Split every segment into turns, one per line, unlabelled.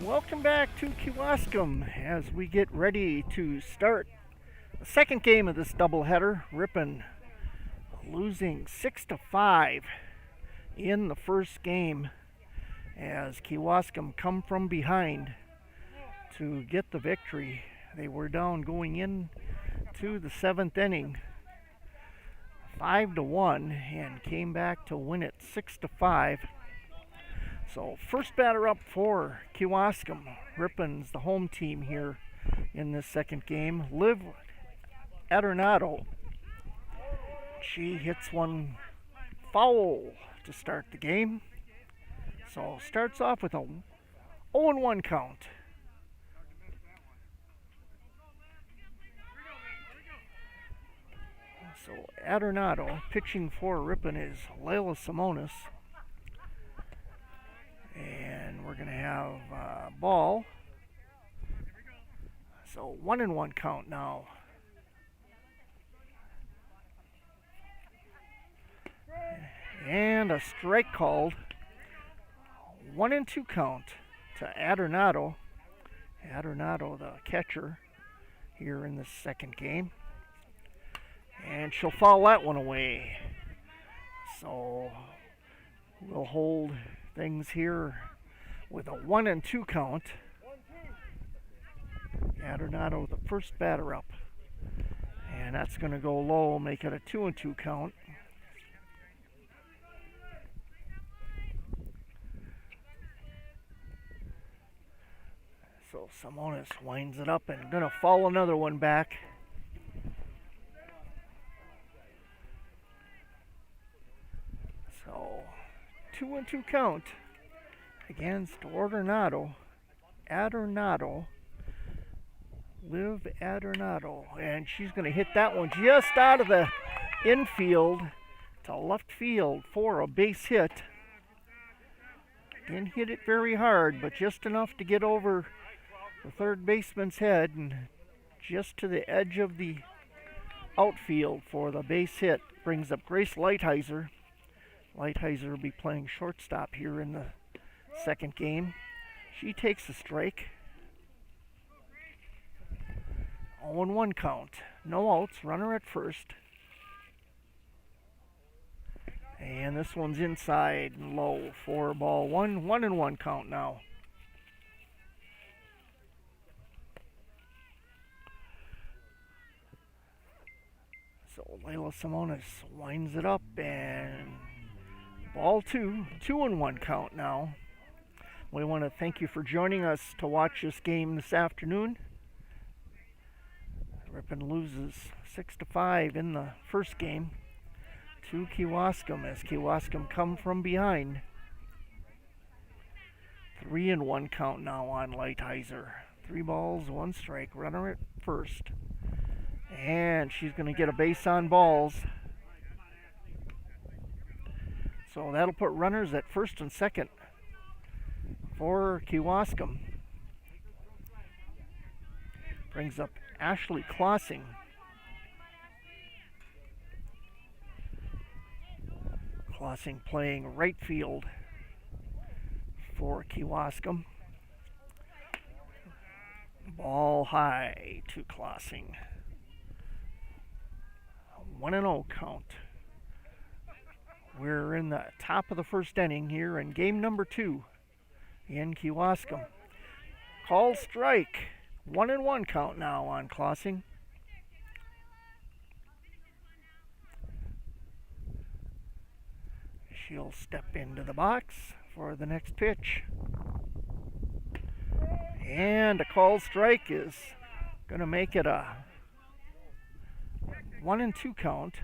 Welcome back to Kewaskum as we get ready to start the second game of this doubleheader. Ripon losing 6-5 in the first game as Kewaskum come from behind to get the victory. They were down going in to the seventh inning 5-1 and came back to win it 6-5. So first batter up for Kewaskum. Ripon's the home team here in this second game. Liv Adornado. She hits one foul to start the game. So starts off with a 0-1 count. So Adornado pitching for Ripon is Layla Simonis. And we're going to have ball. So 1-1 count now. And a strike called. 1-2 count to Adornado. Adornado, the catcher, here in the second game. And she'll foul that one away. So we'll hold things here with a 1-2 count. Adornado, the first batter up. And that's going to go low, make it a 2-2 count. So Simonis winds it up and going to foul another one back. So 2-2 count against Adornado. Liv Adornado. And she's going to hit that one just out of the infield to left field for a base hit. Didn't hit it very hard, but just enough to get over the third baseman's head and just to the edge of the outfield for the base hit. Brings up Grace Lighthizer. Lighthizer will be playing shortstop here in the second game. She takes a strike. 0-1 count. No outs. Runner at first. And this one's inside and low. 4-1. 1-1 count now. So Layla Simonis winds it up and ball 2, 2-1 count now. We want to thank you for joining us to watch this game this afternoon. Ripon loses 6-5 in the first game to Kewaskum as Kewaskum come from behind. 3-1 count now on Lighthizer. 3 balls, 1 strike, runner at first. And she's going to get a base on balls. So that'll put runners at first and second for Kewaskum. Brings up Ashley Klossing. Klossing playing right field for Kewaskum. Ball high to Klossing. 1-0 count. We're in the top of the first inning here in game number 2 in Kewaskum. Call strike. 1-1 count now on Klossing. She'll step into the box for the next pitch. And a call strike is going to make it a 1-2 count.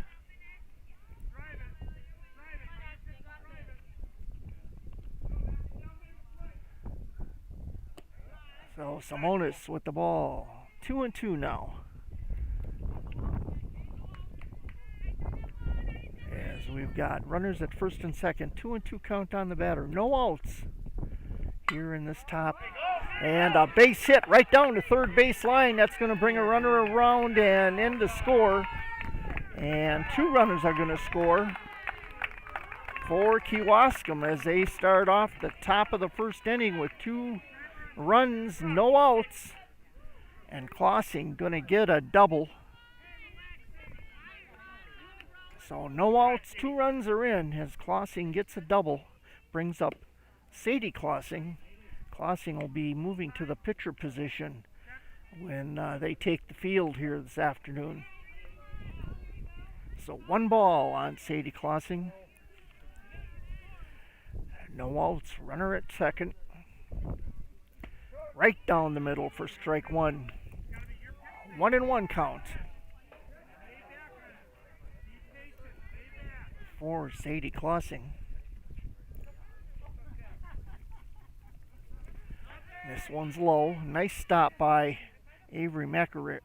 So Simonis with the ball. 2-2 now. As we've got runners at first and second. 2-2 count on the batter. No outs here in this top. And a base hit right down to third base line. That's going to bring a runner around and in to score. And 2 runners are going to score for Kewaskum as they start off the top of the first inning with 2 runs, no outs, and Klossing gonna get a double. So no outs, 2 runs are in as Klossing gets a double, brings up Sadie Klossing. Klossing will be moving to the pitcher position when they take the field here this afternoon. So 1 ball on Sadie Klossing. No outs, runner at second. Right down the middle for strike 1. 1-1 count for Sadie Klossing. This one's low. Nice stop by Avery Makrovich.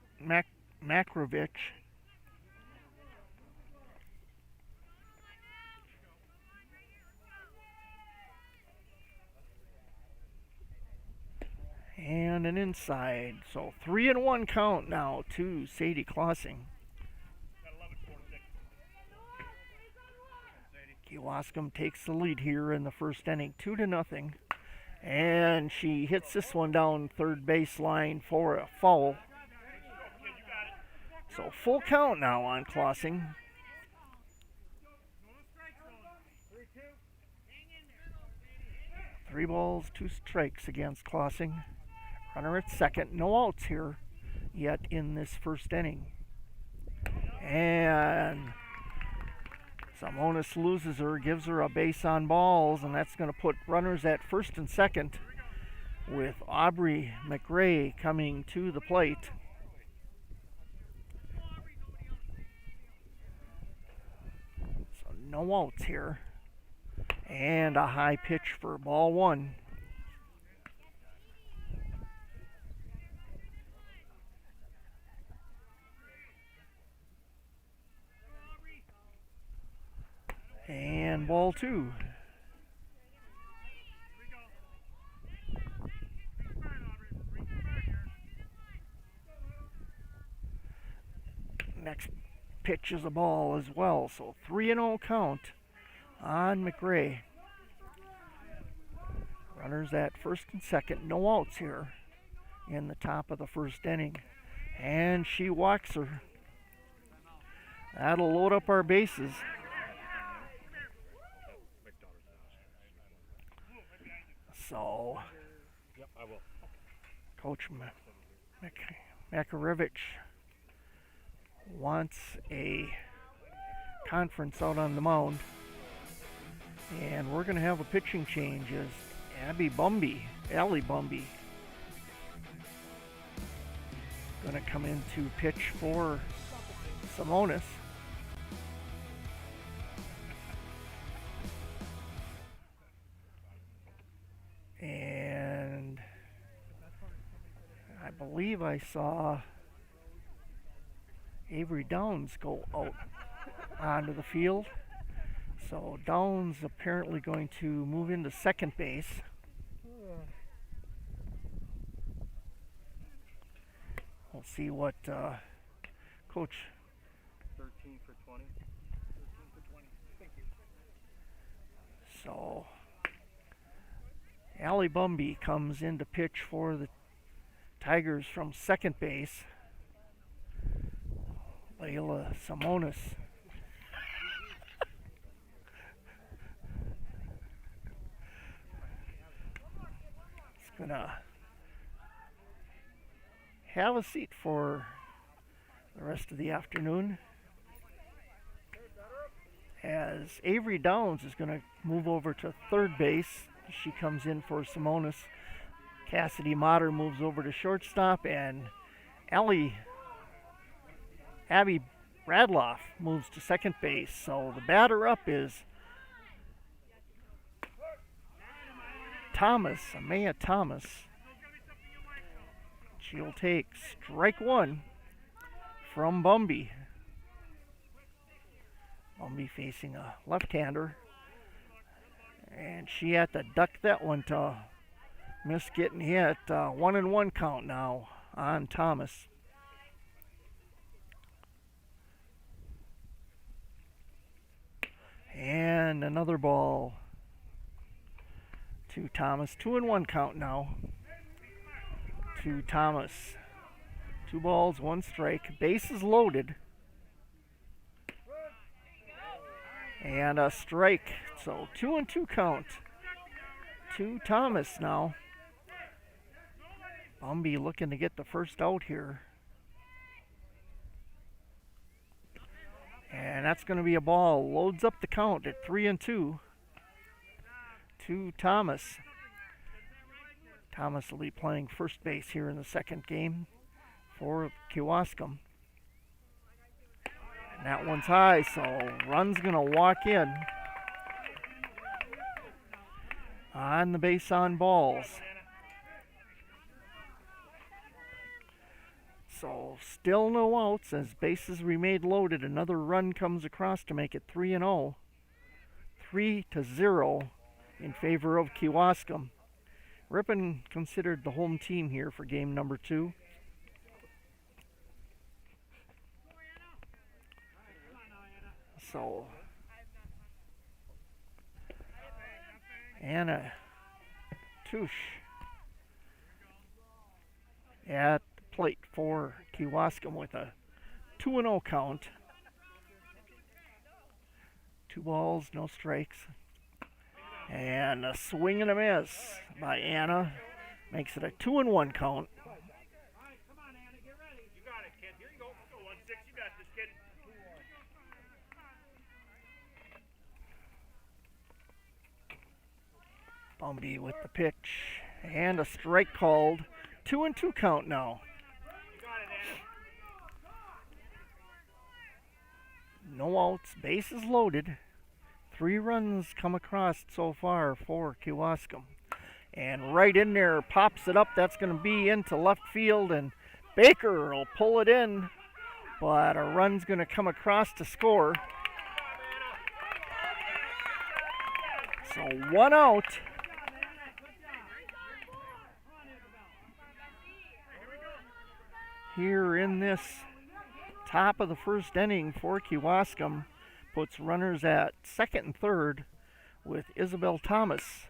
And an inside. So 3-1 count now to Sadie Klossing. Kewaskum takes the lead here in the first inning, 2-0. And she hits this one down third baseline for a foul. So full count now on Klossing. Three balls, 2 strikes against Klossing. Runner at second, no outs here yet in this first inning. And Simonis loses her, gives her a base on balls, and that's going to put runners at first and second with Aubrey McRae coming to the plate. So no outs here. And a high pitch for ball 1. And ball 2. Next pitch is a ball as well. So 3-0 count on McRae. Runners at first and second. No outs here in the top of the first inning. And she walks her. That'll load up our bases. So, Coach Makarevich wants a conference out on the mound. And we're going to have a pitching change as Allie Bumby, going to come in to pitch for Simonis. And I believe I saw Avery Downs go out onto the field. So Downs apparently going to move into second base. We'll see what Coach
13 for 20. 13 for 20. Thank you.
So Allie Bumby comes in to pitch for the Tigers from second base. Layla Simonis is gonna have a seat for the rest of the afternoon, as Avery Downs is going to move over to third base. She comes in for Simonis. Cassidy Motter moves over to shortstop, and Abby Bradloff moves to second base. So the batter up is Amaya Thomas. She'll take strike 1 from Bumby. Bumby facing a left-hander. And she had to duck that one to miss getting hit. 1-1 count now on Thomas. And another ball to Thomas. 2-1 count now. to Thomas. 2 balls, 1 strike. Bases loaded. And a strike. So 2-2 count. To Thomas now. Bumby looking to get the first out here. And that's going to be a ball. Loads up the count at 3-2 to Thomas. Thomas will be playing first base here in the second game for Kewaskum. And that one's high, so run's going to walk in on the base on balls. So still no outs as bases remain loaded. Another run comes across to make it 3-0. 3-0 in favor of Kewaskum. Ripon considered the home team here for game number 2. So Anna Tush at the plate for Kewaskum with a 2-0 count. 2 balls, no strikes. And a swing and a miss by Anna makes it a 2-1 count.
Come on, Anna, get ready. You got it, kid. Here you go. Go 1-6. You got this, kid.
Bumby with the pitch and a strike called. 2-2 count now.
You got it, Anna.
No outs, bases loaded. 3 runs come across so far for Kewaskum. And right in there, pops it up. That's going to be into left field, and Baker will pull it in. But a run's going to come across to score. So 1 out. Here in this top of the first inning for Kewaskum. Puts runners at second and third with Isabel Thomas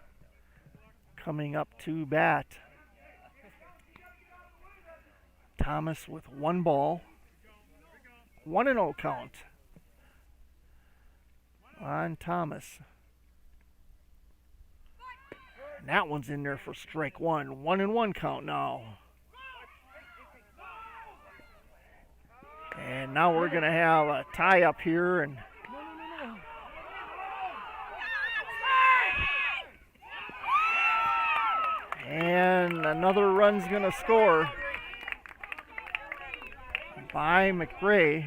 coming up to bat. Thomas with 1 ball. 1-0 count on Thomas. And that one's in there for strike 1. 1-1 count now. And now we're going to have a tie up here, and another run's going to score by McRae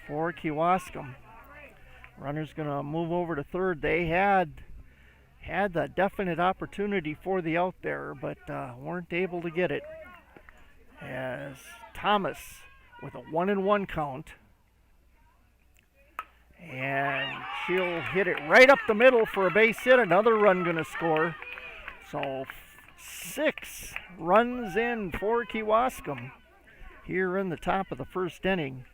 for Kewaskum. Runner's going to move over to third. They had the definite opportunity for the out there, but weren't able to get it. As Thomas with a 1-1 count. And she'll hit it right up the middle for a base hit. Another run going to score. So 6 runs in for Kewaskum here in the top of the first inning.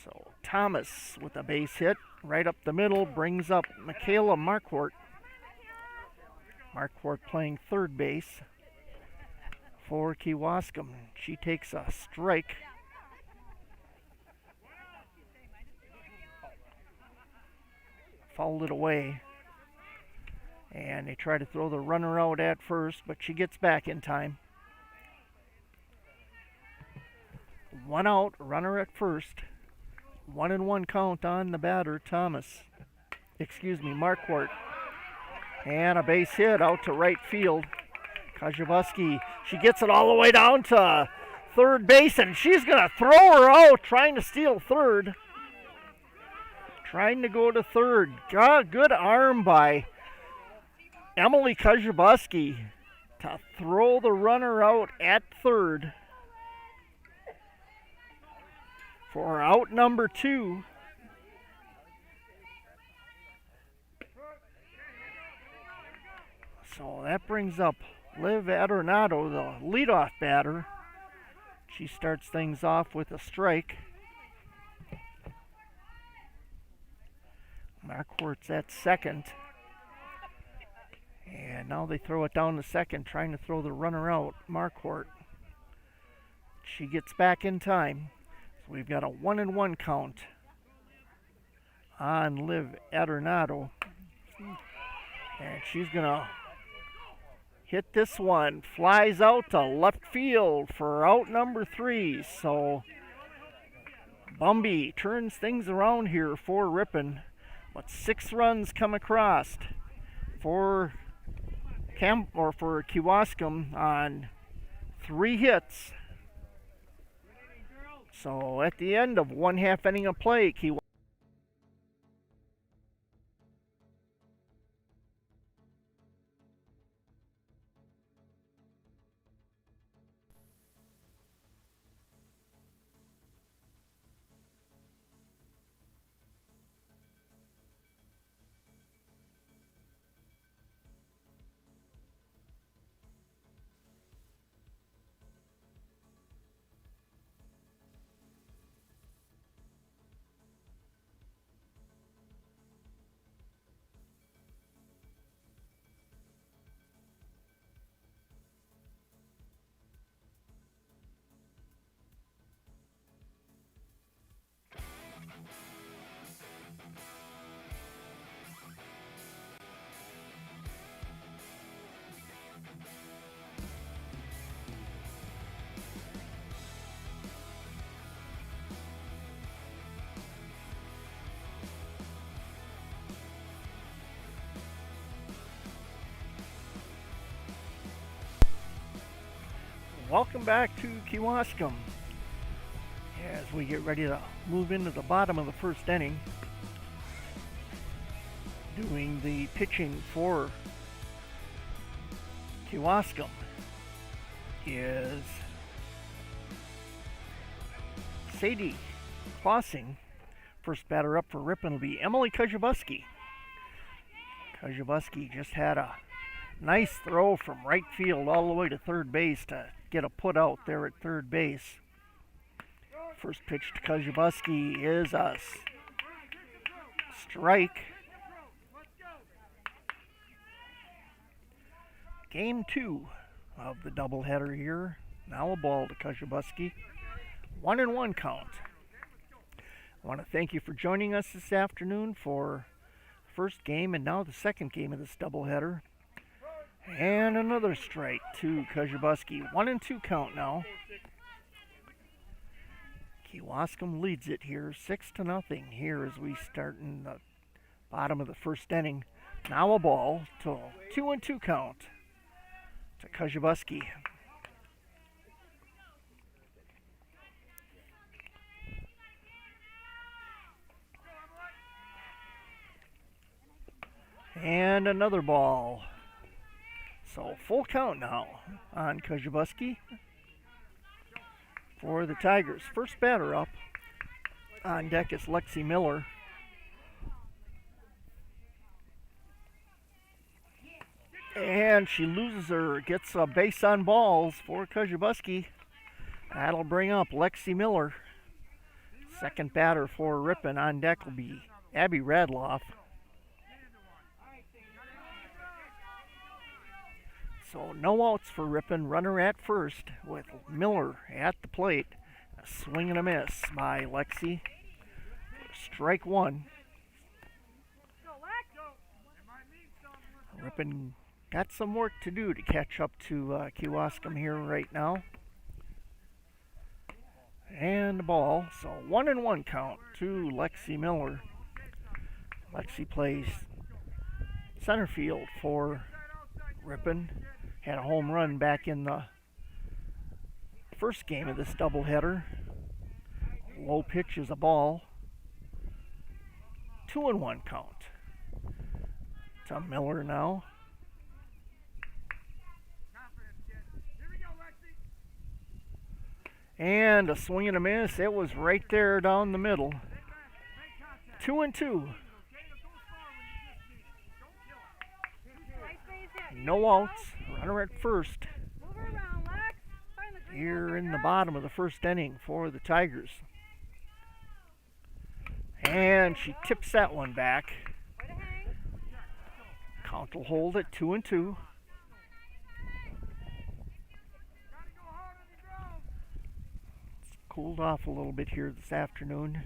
So Thomas with a base hit right up the middle brings up Michaela Marquardt. Marquardt playing third base for Kewaskum. She takes a strike. Fouled it away. And they try to throw the runner out at first, but she gets back in time. 1 out, runner at first. 1-1 count on the batter, Marquardt. And a base hit out to right field. Kajabuski, she gets it all the way down to third base, and she's going to throw her out, trying to steal third. Trying to go to third. Good arm by Emily Kajabuski to throw the runner out at third for out number 2. So that brings up Liv Adornado, the leadoff batter. She starts things off with a strike. Marquardt's at second. And now they throw it down to second, trying to throw the runner out, Marquardt. She gets back in time. So we've got a 1-1 count on Liv Adornado. And she's going to hit this one. Flies out to left field for out number 3. So Bumby turns things around here for Ripon. But 6 runs come across for Kewaskum on 3 hits. So at the end of 1/2 inning of play, welcome back to Kewaskum as we get ready to move into the bottom of the first inning. Doing the pitching for Kewaskum is Sadie Klossing. First batter up for Ripon will be Emily Kujawski. Kujawski just had a nice throw from right field all the way to third base to get a put out there at third base. First pitch to Kujawski is a strike. Game 2 of the doubleheader here. Now a ball to Kujawski. 1-1 count. I want to thank you for joining us this afternoon for the first game and now the second game of this doubleheader. And another strike to Kujawski. 1-2 count now. Kewaskum leads it here 6-0 here as we start in the bottom of the first inning. Now a ball to 2-2 count to Kujawski. And another ball. So full count now on Kujawski for the Tigers. First batter up on deck is Lexi Miller. And she loses her, gets a base on balls for Kujawski. That'll bring up Lexi Miller. Second batter for Ripon on deck will be Abby Radloff. So no outs for Ripon. Runner at first with Miller at the plate. A swing and a miss by Lexi. Strike 1. Ripon got some work to do to catch up to Kewaskum here right now. And the ball. So 1-1 count to Lexi Miller. Lexi plays center field for Ripon. Had a home run back in the first game of this doubleheader. Low pitch is a ball. 2-1 count to Miller now. And a swing and a miss. It was right there down the middle. 2-2. No outs. Runner at first. Here in the bottom of the first inning for the Tigers. And she tips that one back. Count will hold at 2-2. It's cooled off a little bit here this afternoon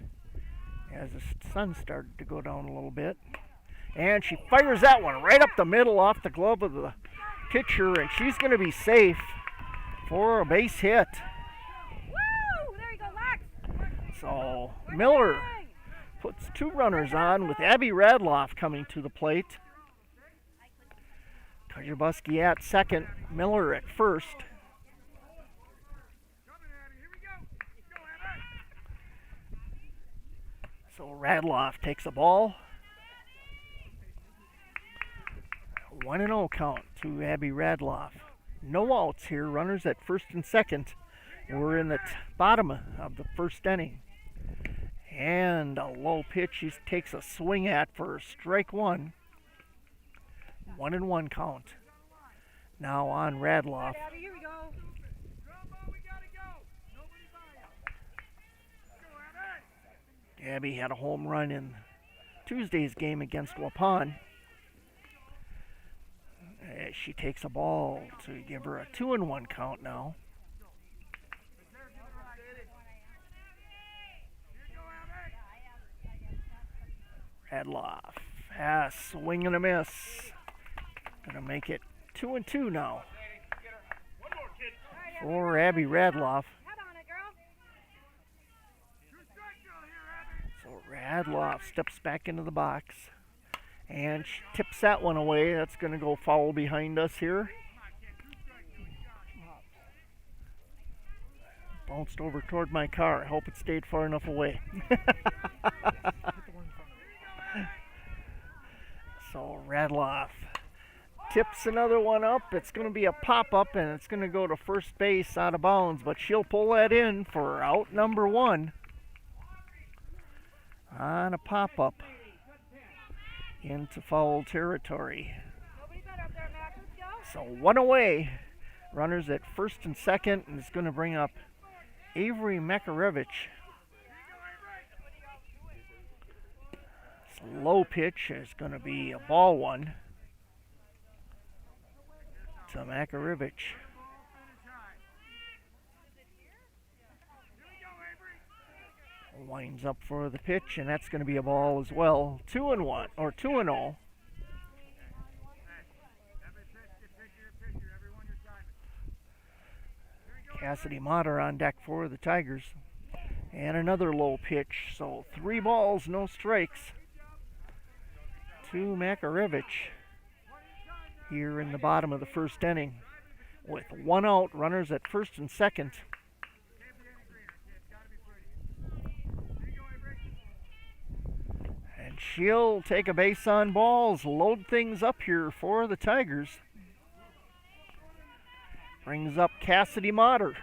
as the sun started to go down a little bit. And she fires that one right up the middle off the glove of the pitcher, and she's going to be safe for a base hit.
Woo! There you go, Lex.
So Miller puts 2 runners on with Abby Radloff coming to the plate. Kewaskum at second, Miller at first. So Radloff takes a ball. 1-0 count to Abby Radloff. No outs here. Runners at first and second. We're in the bottom of the first inning. And a low pitch she takes a swing at for strike one. 1-1 count. Now on Radloff.
Abby, here we go.
Abby had a home run in Tuesday's game against Ripon. She takes a ball to give her a 2-1 count now. Radloff, swing and a miss. Gonna make it 2-2 now for Abby Radloff. So Radloff steps back into the box and she tips that one away. That's going to go foul behind us here. Bounced over toward my car. I hope it stayed far enough away. So Radloff tips another one up. It's going to be a pop-up, and it's going to go to first base out of bounds, but she'll pull that in for out number 1 on a pop-up into foul territory. So 1 away. Runners at first and second, and it's going to bring up Avery Makarevich. Low pitch is going to be a ball one to Makarevich. Winds up for the pitch, and that's going to be a ball as well. 2-1 or 2-0. Cassidy Motter on deck for the Tigers. And another low pitch. So 3 balls, no strikes to Makarevich here in the bottom of the first inning. With 1 out, runners at first and second. And she'll take a base on balls, load things up here for the Tigers. Brings up Cassidy Motter.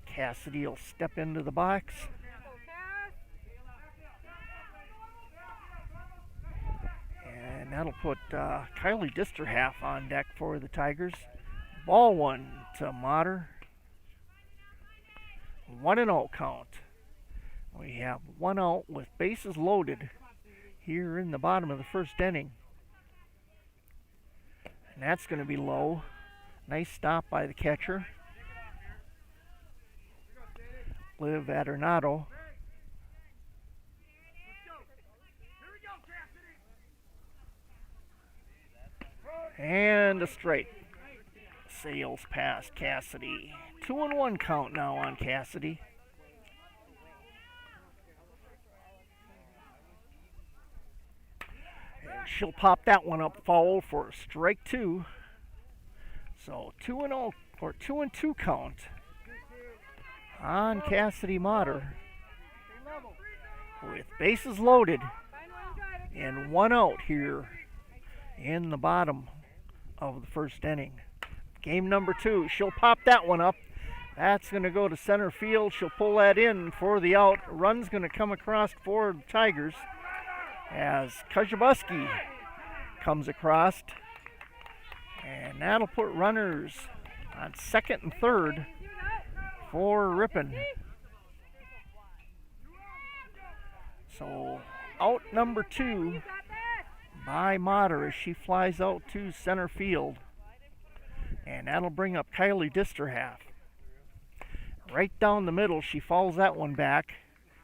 Cassidy will step into the box. And that'll put Kylie Disterhalf on deck for the Tigers. Ball one to Motter. 1-0 count. We have 1 out with bases loaded here in the bottom of the first inning. And that's going to be low. Nice stop by the catcher. Liv Adornato. And a straight. Sails past Cassidy. 2-1 count now on Cassidy. And she'll pop that one up foul for strike 2. So 2-0 or 2-2 count on Cassidy Motter with bases loaded and 1 out here in the bottom of the first inning. Game number 2. She'll pop that one up. That's going to go to center field. She'll pull that in for the out. Run's going to come across for the Tigers as Kewaskum comes across. And that'll put runners on second and third for Ripon. So out number 2
You got this.
by Motter as she flies out to center field. And that'll bring up Kylie Disterhalf. Right down the middle, she fouls that one back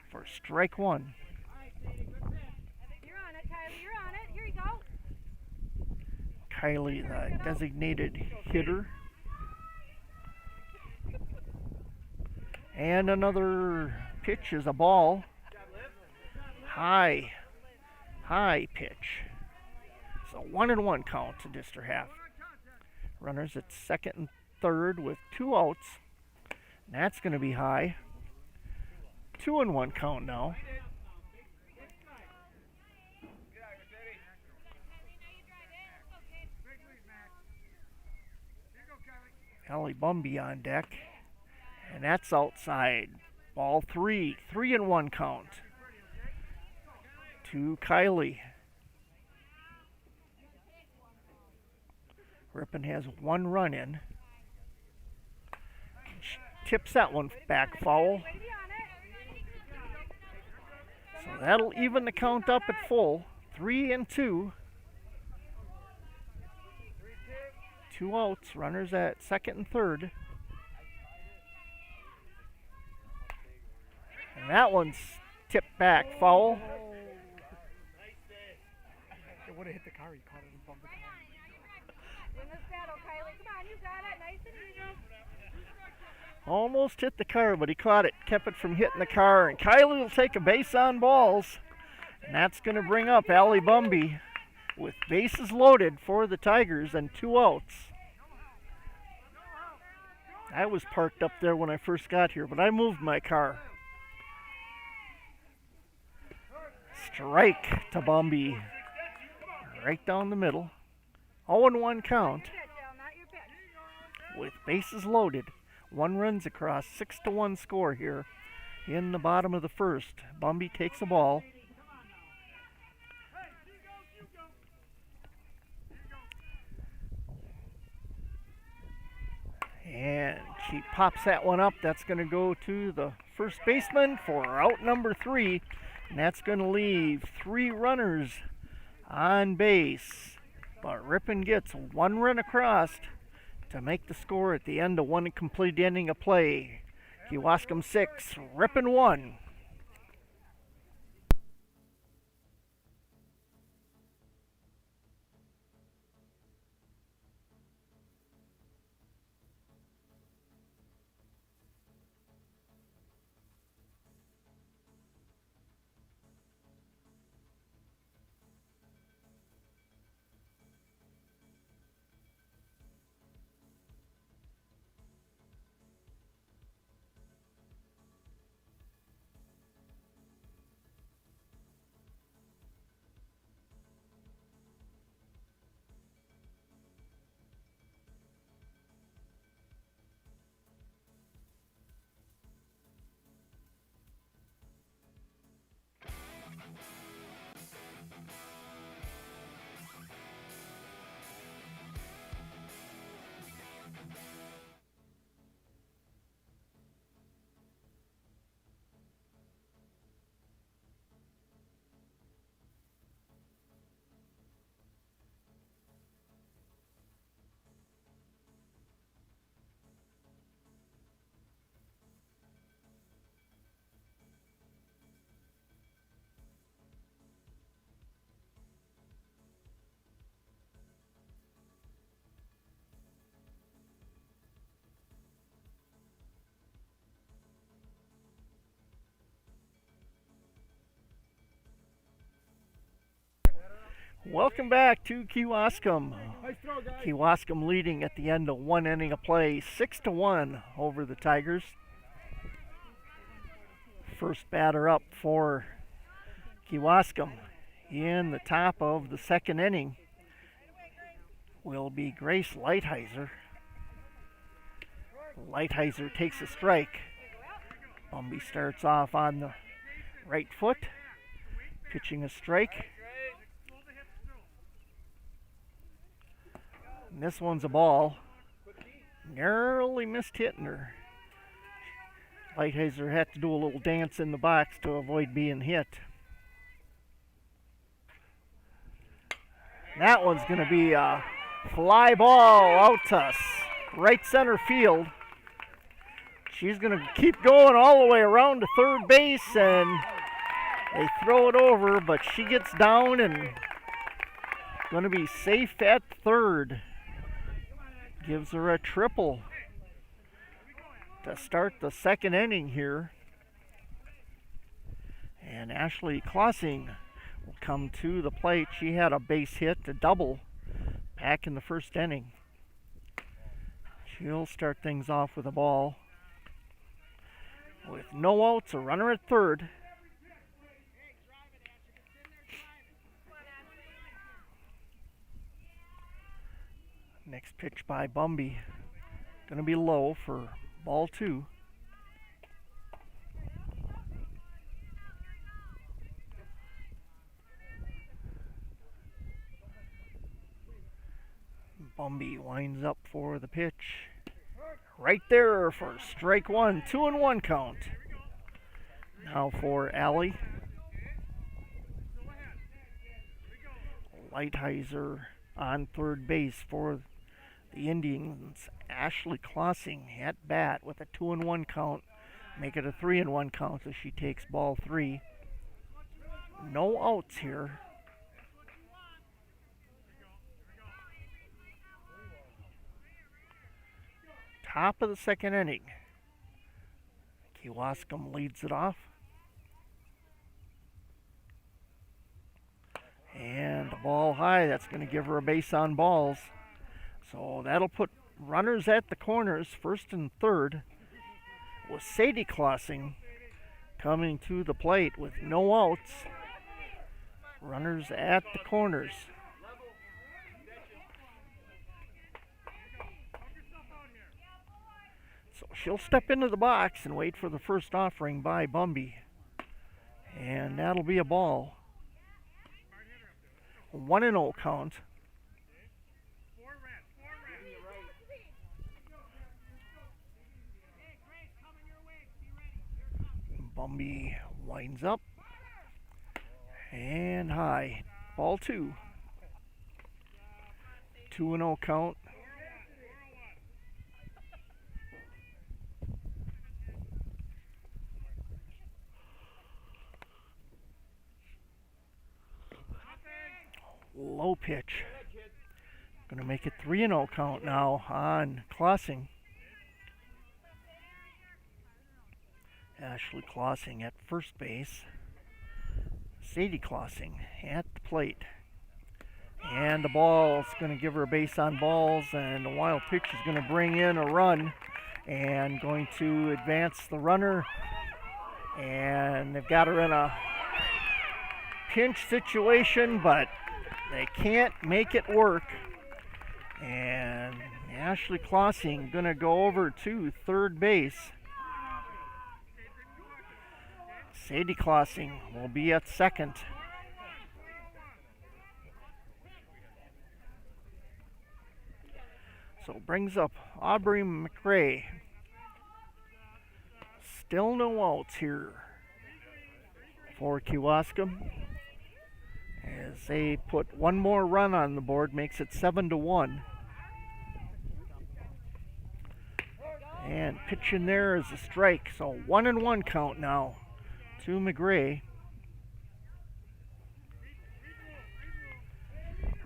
for strike 1.
You're on it, Kylie. You're on it. Here you go.
Kylie, the designated hitter. And another pitch is a ball. High pitch. So 1-1 count to Disterhalf. Runners at second and third with 2 outs. And that's going to be high. 2-1 count now. Allie Bumby on deck. And that's outside. Ball 3. 3-1 count to Kylie. Ripon has 1 run in. She tips that one back foul. So that'll even the count up at full. 3-2. 2 outs. Runners at second and third. And that one's tipped back foul.
It would have hit the car. He caught it and bumped the car.
In the saddle, Kylie. Come on, you got it. Nice and easy.
Almost hit the car, but he caught it. Kept it from hitting the car. And Kylie will take a base on balls. And that's going to bring up Allie Bumby with bases loaded for the Tigers and 2 outs. I was parked up there when I first got here, but I moved my car. Strike to Bumby. Right down the middle. 0-1 count. With bases loaded. 1 runs across. 6-1 score here in the bottom of the first. Bumby takes a ball. And she pops that one up. That's going to go to the first baseman for out number 3. And that's going to leave 3 runners on base. But Ripon gets 1 run across to make the score at the end of 1 complete inning of play. Kewaskum 6, Ripon 1. Welcome back to Kewaskum.
Nice throw, guys.
Kewaskum leading at the end of 1 inning of play, 6-1 over the Tigers. First batter up for Kewaskum in the top of the 2nd inning will be Grace Lighthizer. Lighthizer takes a strike. Bumby starts off on the right foot, pitching a strike. And this one's a ball. Narrowly missed hitting her. Lighthizer had to do a little dance in the box to avoid being hit. That one's going to be a fly ball out to right center field. She's going to keep going all the way around to third base, and they throw it over, but she gets down and going to be safe at third. Gives her a triple to start the second inning here. And Ashley Klossing will come to the plate. She had a base hit, a double, back in the first inning. She'll start things off with a ball. With no outs, a runner at third. Next pitch by Bumby. Going to be low for ball 2. Bumby winds up for the pitch. Right there for strike 1. 2-1 count. Now for Allie. Lighthizer on third base for the Indians. Ashley Klossing at bat with a 2-1 count. Make it a 3-1 count as she takes ball 3. No outs here. Top of the second inning. Kewaskum leads it off. And the ball high. That's going to give her a base on balls. So that'll put runners at the corners, first and third, with Sadie Klossing coming to the plate with no outs. Runners at the corners. So she'll step into the box and wait for the first offering by Bumby. And that'll be a ball. 1-0 count. Bumby winds up. And high. Ball 2. 2-0 count. Low pitch. Going to make it 3-0 count now on Klossing. Ashley Klossing at first base. Sadie Klossing at the plate. And the ball's going to give her a base on balls, and the wild pitch is going to bring in a run and going to advance the runner. And they've got her in a pinch situation, but they can't make it work. And Ashley Klossing going to go over to third base. Sadie Klossing will be at second. So brings up Aubrey McRae. Still no outs here for Kewaskum, as they put one more run on the board, makes it 7-1. And pitch in there is a strike, so 1-1 count now to McRae.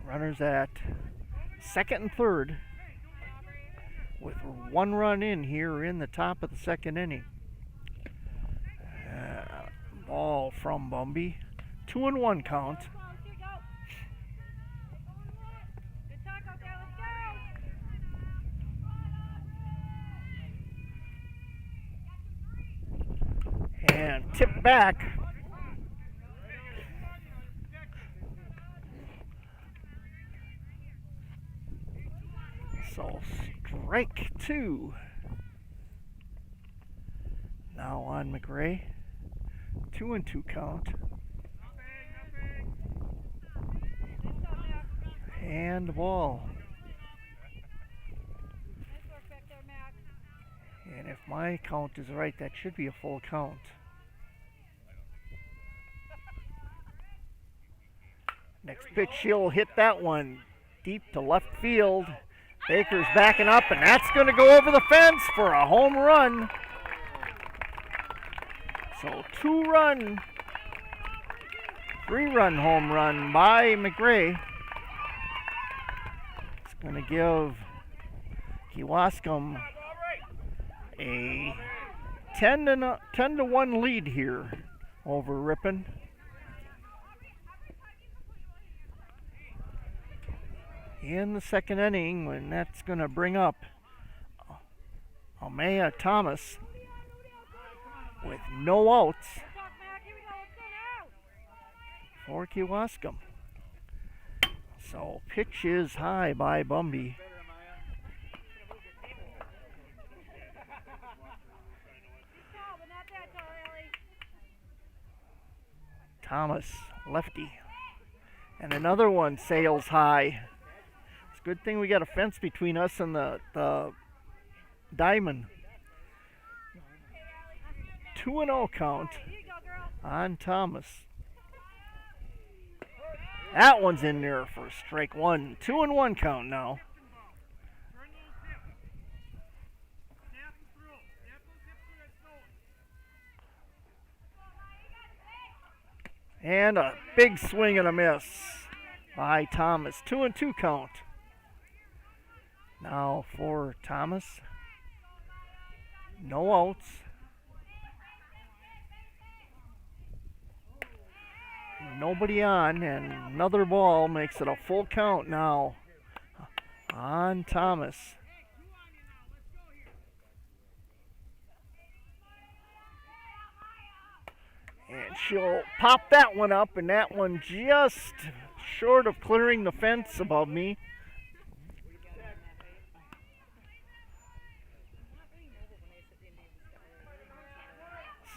Runners at second and third, with one run in here in the top of the second inning. Ball from Bumby. 2-1 count. And tip back. So strike 2. Now on McRae. 2-2 count. And the ball. And if my count is right, that should be a full count. Next pitch, she'll hit that one deep to left field. Baker's backing up, and that's going to go over the fence for a home run. So 2-run, 3-run home run by McRae. It's going to give Kewaskum a 10-1 lead here over Ripon. In the second inning, when that's going to bring up Amaya Thomas with no outs for Kewaskum. So pitch is high by Bumby. Thomas, lefty. And another one sails high. It's a good thing we got a fence between us and the diamond. 2-0 count on Thomas. That one's in there for strike one. 2-1 count now. And a big swing and a miss by Thomas. 2-2 count. Now for Thomas. No outs. Nobody on, and another ball makes it a full count now on Thomas. And she'll pop that one up, and that one just short of clearing the fence above me.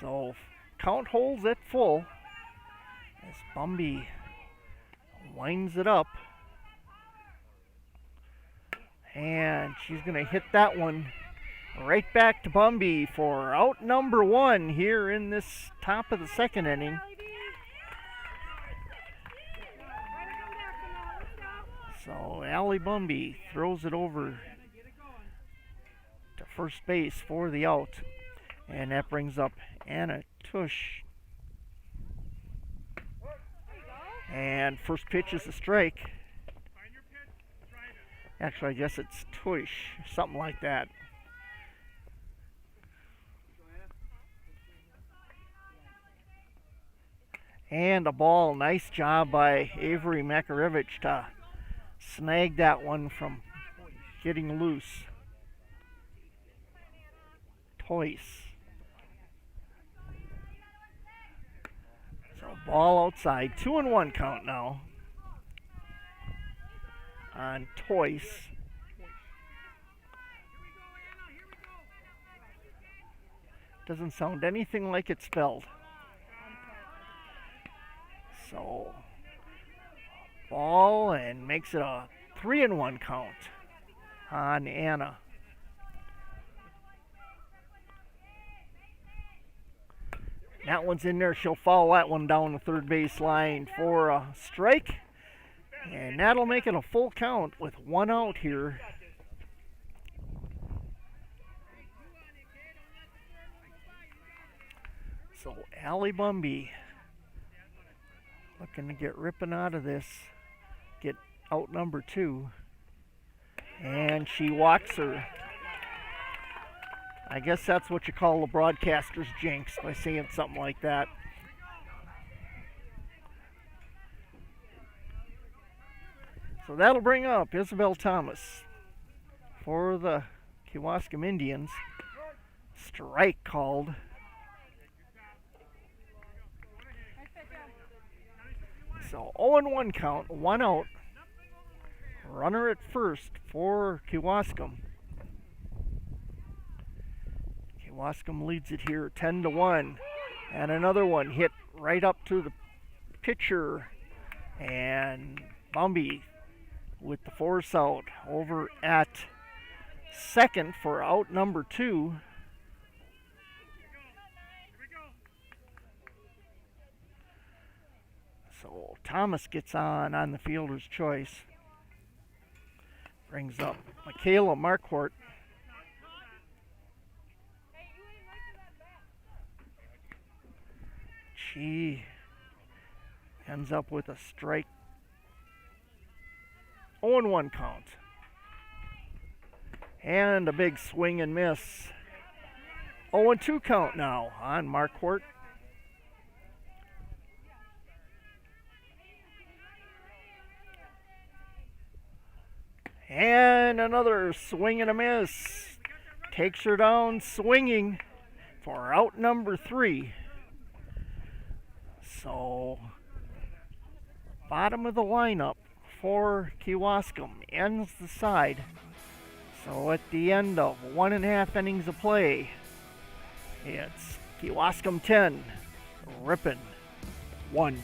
So count holds at full as Bumby winds it up. And she's going to hit that one right back to Bumby for out number one here in this top of the second inning. So Allie Bumby throws it over to first base for the out. And that brings up Anna Tush. And first pitch is a strike. Actually, I guess it's Tush, something like that. And a ball. Nice job by Avery Makarevich to snag that one from getting loose. Toyce. So ball outside. 2-1 count now on Toyce. Doesn't sound anything like it's spelled. So ball, and makes it a 3-1 count on Anna. That one's in there. She'll foul that one down the third base line for a strike. And that'll make it a full count with one out here. So Allie Bumby looking to get Ripon out of this. Get out number two. And she walks her. I guess that's what you call the broadcaster's jinx by saying something like that. So that'll bring up Isabel Thomas for the Kewaskum Indians. Strike called. So 0-1 count, one out. Runner at first for Kewaskum. Kewaskum leads it here 10-1. And another one hit right up to the pitcher. And Bumby with the force out over at second for out number two. So Thomas gets on the fielder's choice. Brings up Michaela Marquardt. She ends up with a strike. 0-1 count. And a big swing and miss. 0-2 count now on Marquardt. And another swing and a miss. Takes her down swinging for out number 3. So, bottom of the lineup for Kewaskum ends the side. So at the end of 1.5 innings of play, it's Kewaskum 10, Ripon 1.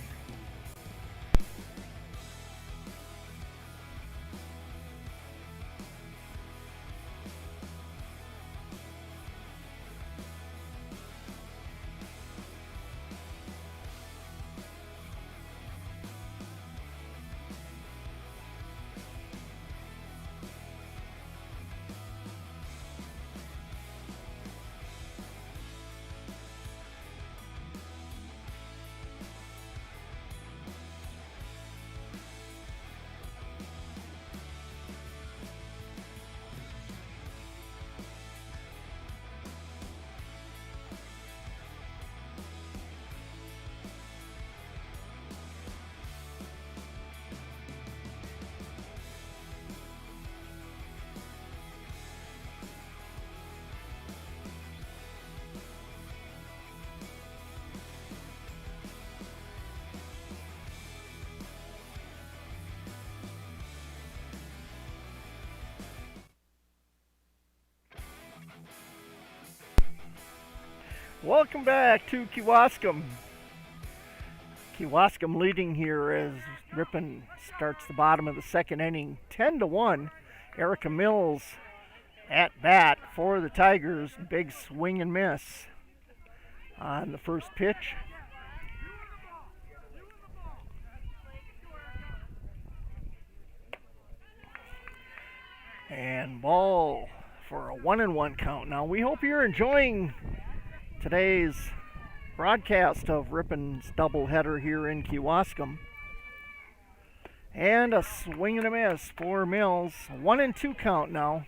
Welcome back to Kewaskum. Kewaskum leading here as Ripon starts the bottom of the second inning, 10-1. Erica Mills at bat for the Tigers. Big swing and miss on the first pitch. And ball for a 1-1 count. Now we hope you're enjoying today's broadcast of Ripon's doubleheader here in Kewaskum. And a swing and a miss for Mills. 1-2 count now.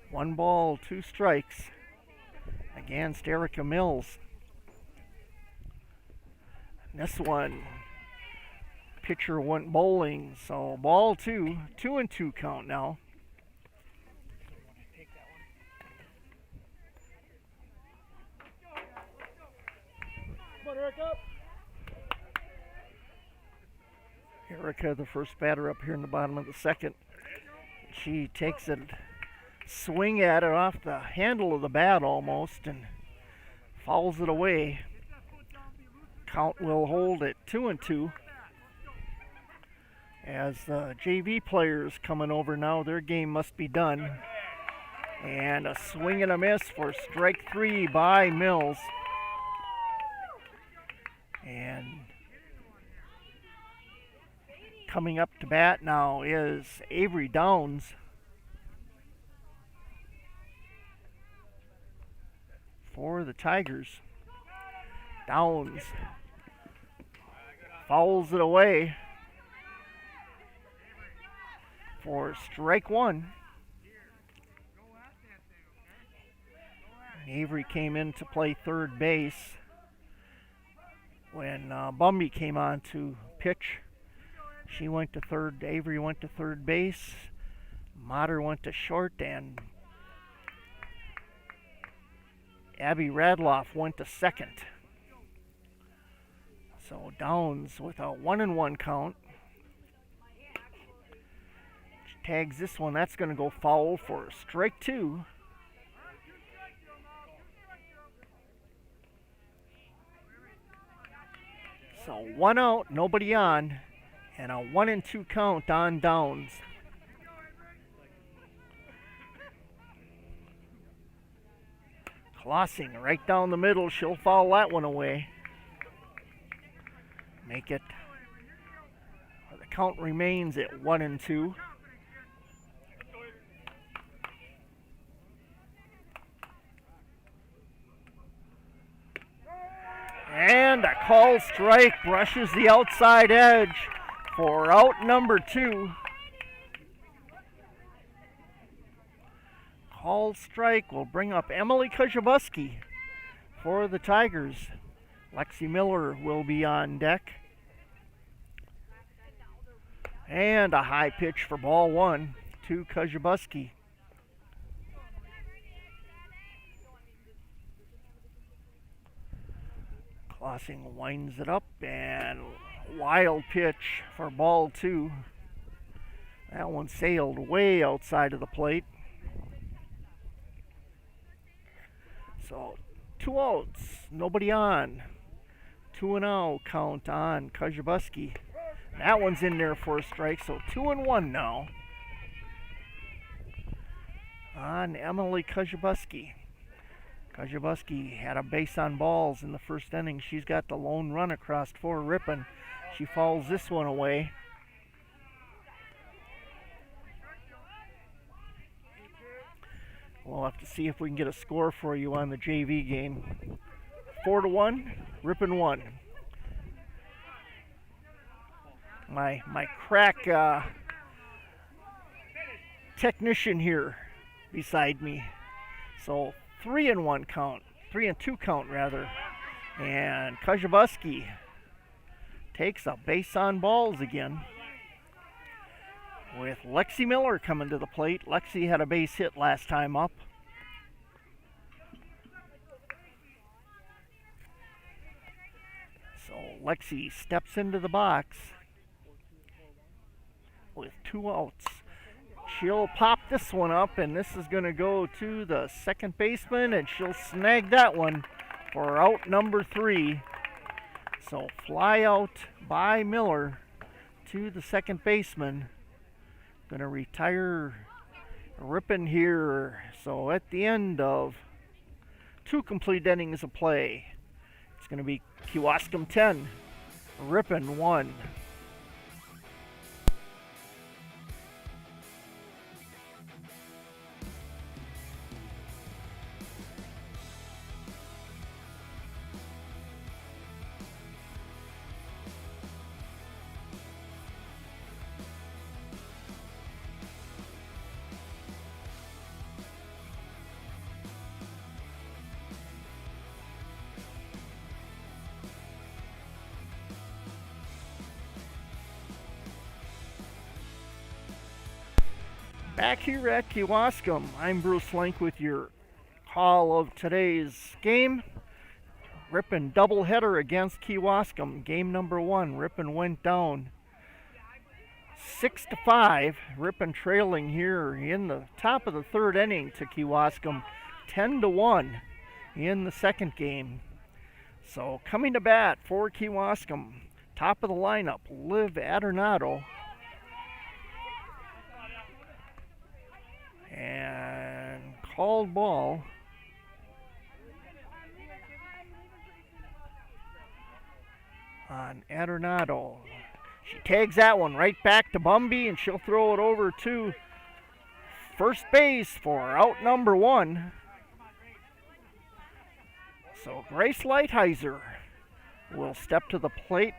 1 ball, 2 strikes against Erica Mills. And this one, pitcher went bowling, so ball 2, 2-2 count now. Erica, the first batter up here in the bottom of the second. She takes it, swing at it off the handle of the bat almost, and fouls it away. Count will hold at 2-2. As the JV players coming over now, their game must be done. And a swing and a miss for strike 3 by Mills. And coming up to bat now is Avery Downs. For the Tigers. Downs fouls it away for strike 1. Avery came in to play third base when Bumby came on to pitch. She went to third. Avery went to third base. Motter went to short, and Abby Radloff went to second. So Downs with a 1-1 count. She tags this one. That's going to go foul for strike 2. So 1 out, nobody on, and a 1-2 count on Downs. Klossing right down the middle. She'll foul that one away. Make it Count remains at 1-2. And a called strike brushes the outside edge for out number 2. Called strike will bring up Emily Kewaskum for the Tigers. Lexi Miller will be on deck. And a high pitch for ball 1 to Kewaskum. Clausing winds it up and wild pitch for ball 2. That one sailed way outside of the plate. So 2 outs, nobody on. 2-0 count on Kewaskum. That one's in there for a strike, so 2-1 now on Emily Kewaskum. Kewaskum had a base on balls in the first inning. She's got the lone run across for Ripon. She fouls this one away. We'll have to see if we can get a score for you on the JV game. 4-1, Ripon 1. My crack technician here beside me. So 3-1 count, 3-2 count rather. And Kewaskum takes a base on balls again with Lexi Miller coming to the plate. Lexi had a base hit last time up. So Lexi steps into the box with 2 outs. She'll pop this one up, and this is going to go to the second baseman, and she'll snag that one for out number 3. So fly out by Miller to the second baseman. Going to retire Ripon here. So at the end of 2 complete innings of play, it's going to be Kewaskum 10, Ripon 1. Back here at Kewaskum, I'm Bruce Link with your call of today's game. Ripon doubleheader against Kewaskum. Game number 1, Ripon went down 6-5. Ripon trailing here in the top of the 3rd inning to Kewaskum 10-1 in the second game. So coming to bat for Kewaskum, top of the lineup, Liv Adornato. And called ball on Adornato. She tags that one right back to Bumby, and she'll throw it over to first base for out number 1. So Grace Lighthizer will step to the plate.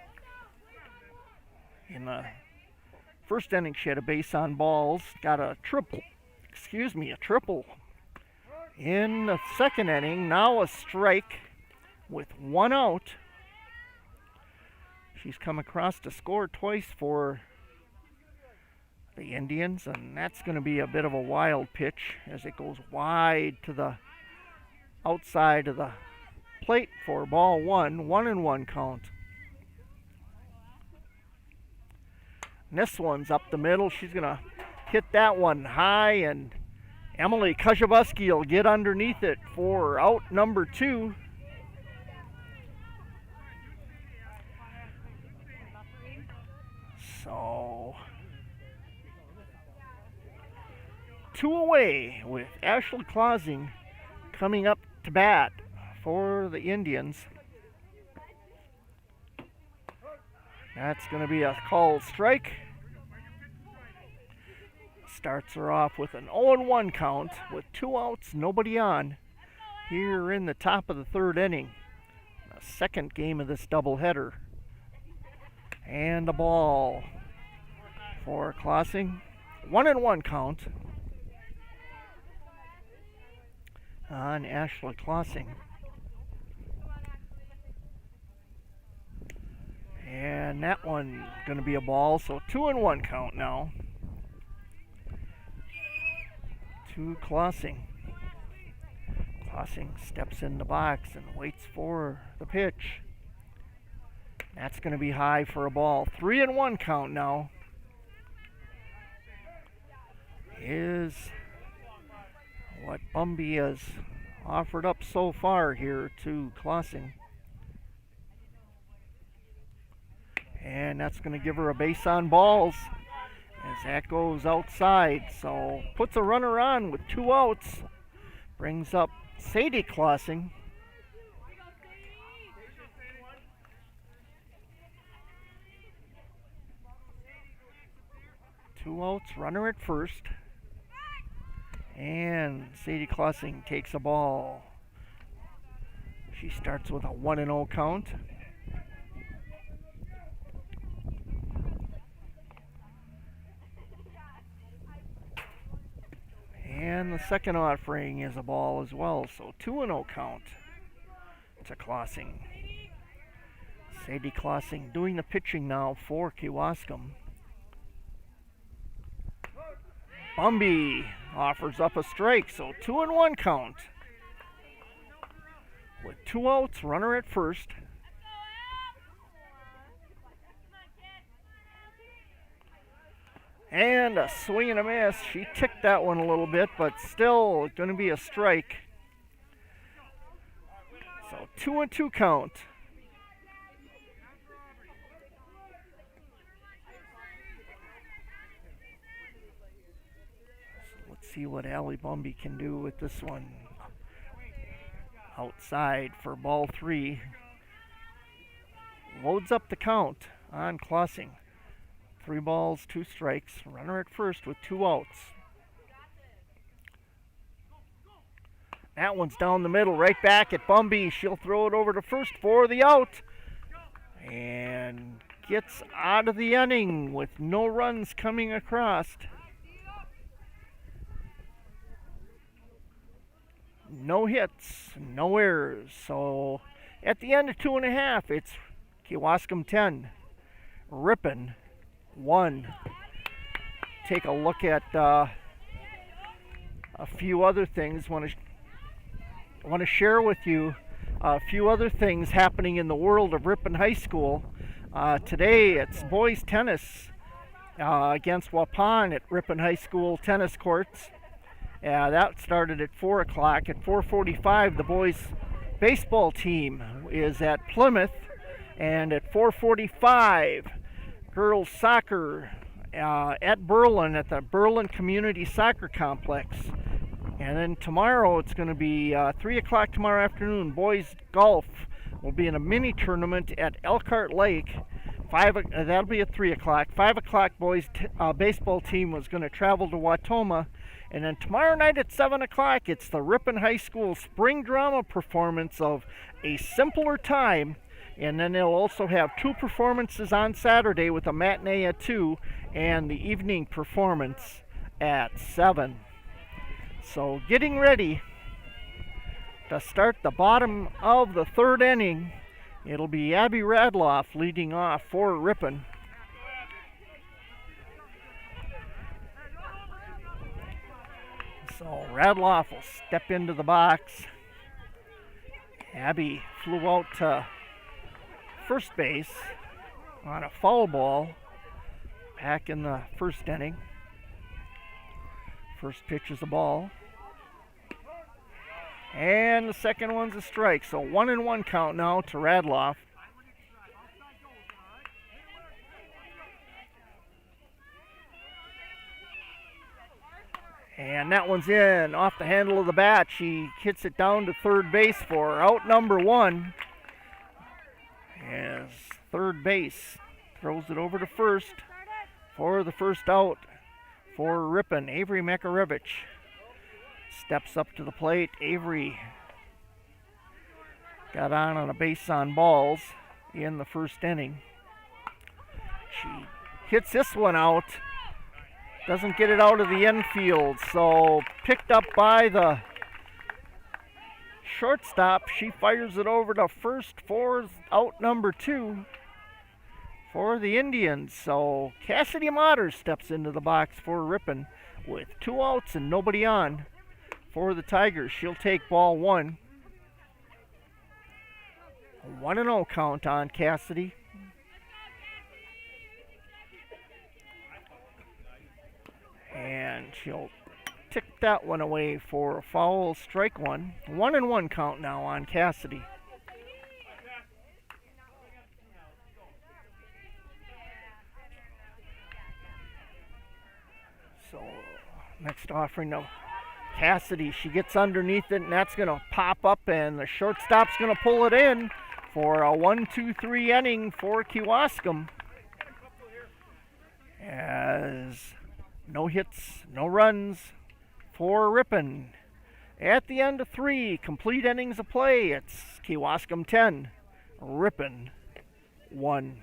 In the first inning, she had a base on balls, got a triple. A triple. In the second inning, now a strike with 1 out. She's come across to score twice for the Indians, and that's going to be a bit of a wild pitch as it goes wide to the outside of the plate for ball 1, 1-1 count. And this one's up the middle. She's going to hit that one high, and Emily Kewaskum will get underneath it for out number 2. So 2 away with Ashley Clausing coming up to bat for the Indians. That's going to be a called strike. starts her off with an 0-1 count with 2 outs, nobody on. Here in the top of the third inning, the second game of this doubleheader. And the ball for Kewaskum. 1-1 count on Ashley Kewaskum. And that one going to be a ball, so 2-1 count now to Kewaskum. Kewaskum steps in the box and waits for the pitch. That's going to be high for a ball. 3-1 count now is what Bumby has offered up so far here to Kewaskum. And that's going to give her a base on balls as that goes outside. So puts a runner on with 2 outs. Brings up Sadie Kewaskum. Two outs, runner at first. And Sadie Kewaskum takes a ball. She starts with a 1-0 count. And the second offering is a ball as well, so 2-0 count to Kewaskum. Sadie Kewaskum doing the pitching now for Kewaskum. Bumby offers up a strike, so 2-1 count. With 2 outs, runner at first. And a swing and a miss. She ticked that one a little bit, but still going to be a strike. So 2-2 count. So let's see what Allie Bumby can do with this one. Outside for ball 3. Loads up the count on Kewaskum. 3 balls, 2 strikes. Runner at first with 2 outs. That one's down the middle, right back at Bumby. She'll throw it over to first for the out. And gets out of the inning with no runs coming across. No hits, no errors. So at the end of 2.5, it's Kewaskum 10, Ripon 1. Take a look at a few other things. Want to share with you a few other things happening in the world of Ripon High School. Today it's boys tennis against Waupun at Ripon High School tennis courts. That started at 4 o'clock. At 4:45, the boys baseball team is at Plymouth, and at 4:45, girls soccer at Berlin at the Berlin Community Soccer Complex. And then tomorrow it's going to be 3 o'clock tomorrow afternoon. Boys golf will be in a mini tournament at Elkhart Lake. That'll be at 3 o'clock. 5 o'clock boys baseball team was going to travel to Wautoma. And then tomorrow night at 7 o'clock, it's the Ripon High School spring drama performance of A Simpler Time. And then they'll also have 2 performances on Saturday with a matinee at 2 and the evening performance at 7. So getting ready to start the bottom of the third inning. It'll be Abby Radloff leading off for Ripon. So Radloff will step into the box. Abby flew out to first base on a foul ball back in the first inning. First pitch is a ball. And the second one's a strike. So 1-1 count now to Radloff. And that one's in off the handle of the bat. She hits it down to third base for out number 1. As third base throws it over to first for the first out for Ripon. Avery Makarevich steps up to the plate. Avery got on a base on balls in the first inning. She hits this one out. Doesn't get it out of the infield, so picked up by the shortstop. She fires it over to first for out number 2 for the Indians. So Cassidy Motter steps into the box for Ripon with 2 outs and nobody on for the Tigers. She'll take ball 1. A 1-0 count on Cassidy. And she'll tick that one away for a foul, strike 1. 1-1 count now on Cassidy. So next offering of Cassidy, she gets underneath it, and that's going to pop up, and the shortstop's going to pull it in for a 1-2-3 inning for Kewaskum. As no hits, no runs for Ripon. At the end of 3 complete innings of play, it's Kewaskum 10, Ripon 1.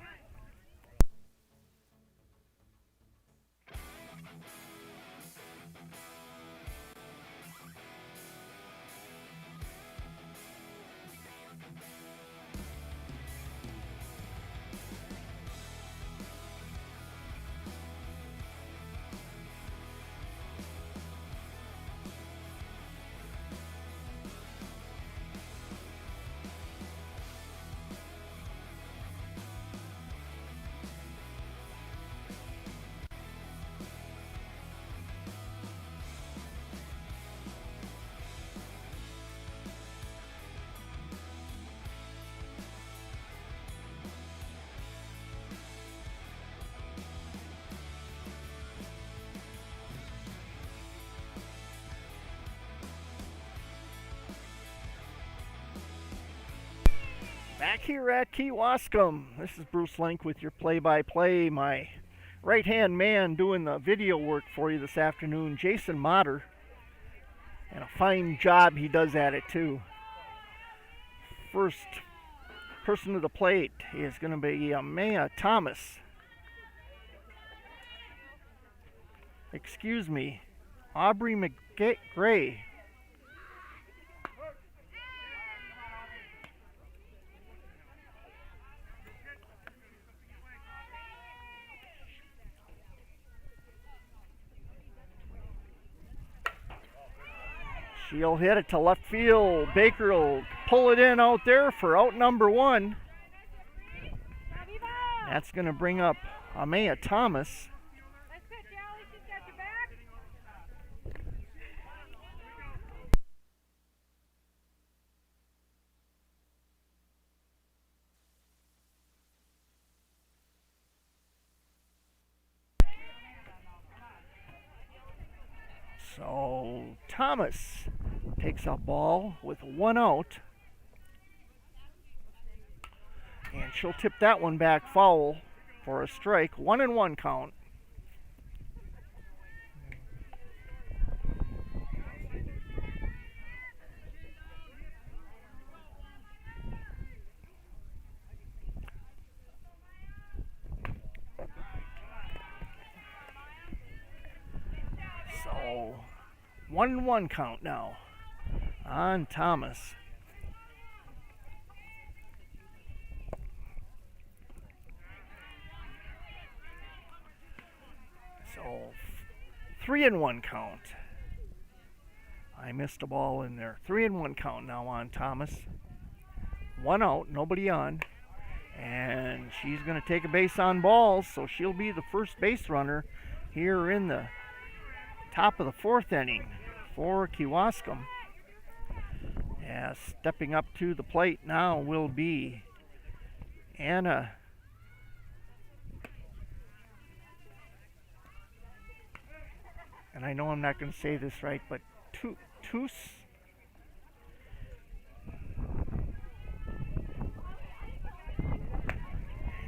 Back here at Kewaskum, this is Bruce Link with your play-by-play. My right-hand man doing the video work for you this afternoon, Jason Motter. And a fine job he does at it, too. First person to the plate is going to be Maya Thomas. Excuse me, Aubrey McGray. She'll hit it to left field. Baker will pull it in out there for out number 1. That's going to bring up Amaya Thomas.
That's good, Callie. She's got your back.
So Thomas takes a ball with 1 out. And she'll tip that one back foul for a strike. 1-1 count. So 1-1 count now on Thomas. So 3-1 count. I missed a ball in there. 3-1 count now on Thomas. 1 out, nobody on. And she's going to take a base on balls, so she'll be the first base runner here in the top of the 4th inning for Kewaskum. As stepping up to the plate now will be Anna and I know I'm not going to say this right, but Toos.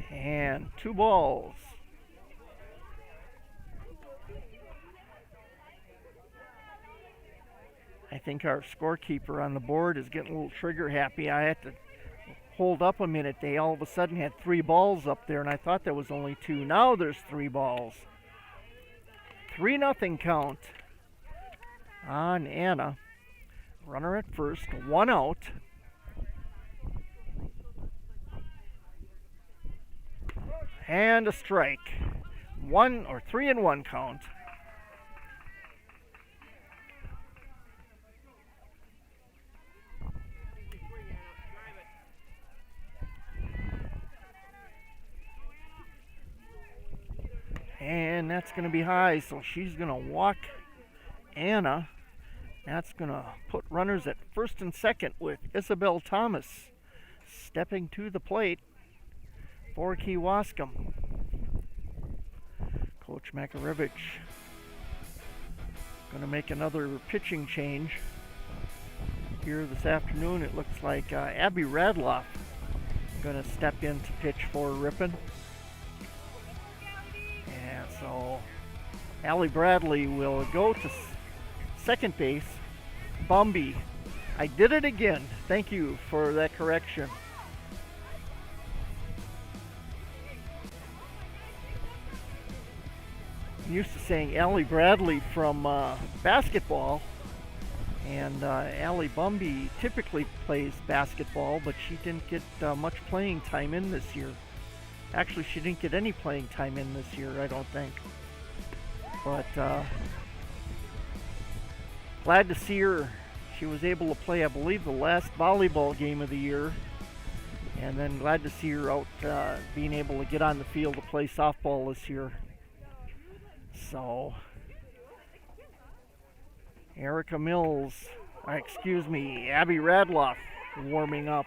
And 2 balls. I think our scorekeeper on the board is getting a little trigger happy. I had to hold up a minute. They all of a sudden had 3 balls up there, and I thought there was only 2. Now there's 3 balls. 3-0 count on Anna. Runner at first, 1 out. And a strike. 3-1 count. And that's going to be high, so she's going to walk Anna. That's going to put runners at first and second with Isabel Thomas stepping to the plate for Kewaskum. Coach Makarevich going to make another pitching change here this afternoon. It looks like Abby Radloff going to step in to pitch for Ripon. And so Allie Bradley will go to second base. Bumby, I did it again. Thank you for that correction. I'm used to saying Allie Bradley from basketball, and Allie Bumby typically plays basketball, but she didn't get much playing time in this year. Actually, she didn't get any playing time in this year, I don't think. But glad to see her. She was able to play, I believe, the last volleyball game of the year. And then glad to see her out being able to get on the field to play softball this year. So, Abby Radloff warming up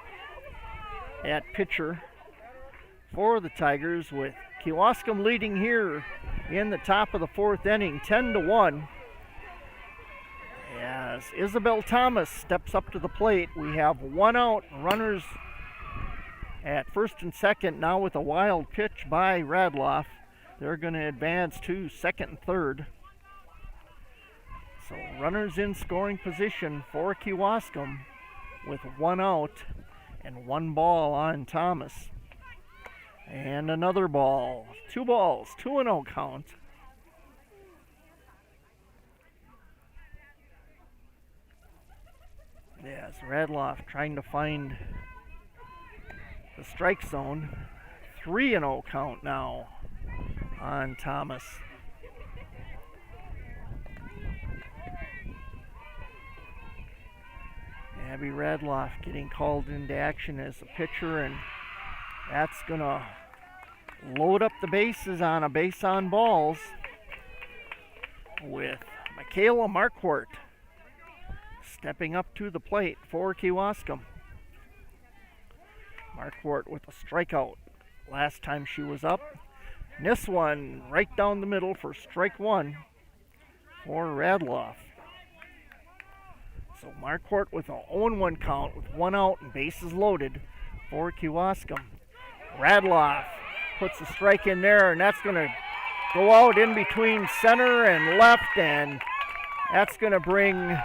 at pitcher for the Tigers, with Kewaskum leading here in the top of the 4th inning, 10-1. As Isabel Thomas steps up to the plate, we have 1 out, runners at first and second. Now with a wild pitch by Radloff, they're going to advance to second and third. So runners in scoring position for Kewaskum with 1 out and 1 ball on Thomas. And another ball. 2 balls, 2-0 count. Yes, Radloff trying to find the strike zone. 3-0 count now on Thomas. Abby Radloff getting called into action as a pitcher, and that's going to load up the bases on a base on balls with Michaela Marquardt stepping up to the plate for Kewaskum. Marquardt with a strikeout last time she was up. And this one right down the middle for strike 1 for Radloff. So Marquardt with a 0-1 count with 1 out and bases loaded for Kewaskum. Radloff puts a strike in there, and that's going to go out in between center and left, and that's going to bring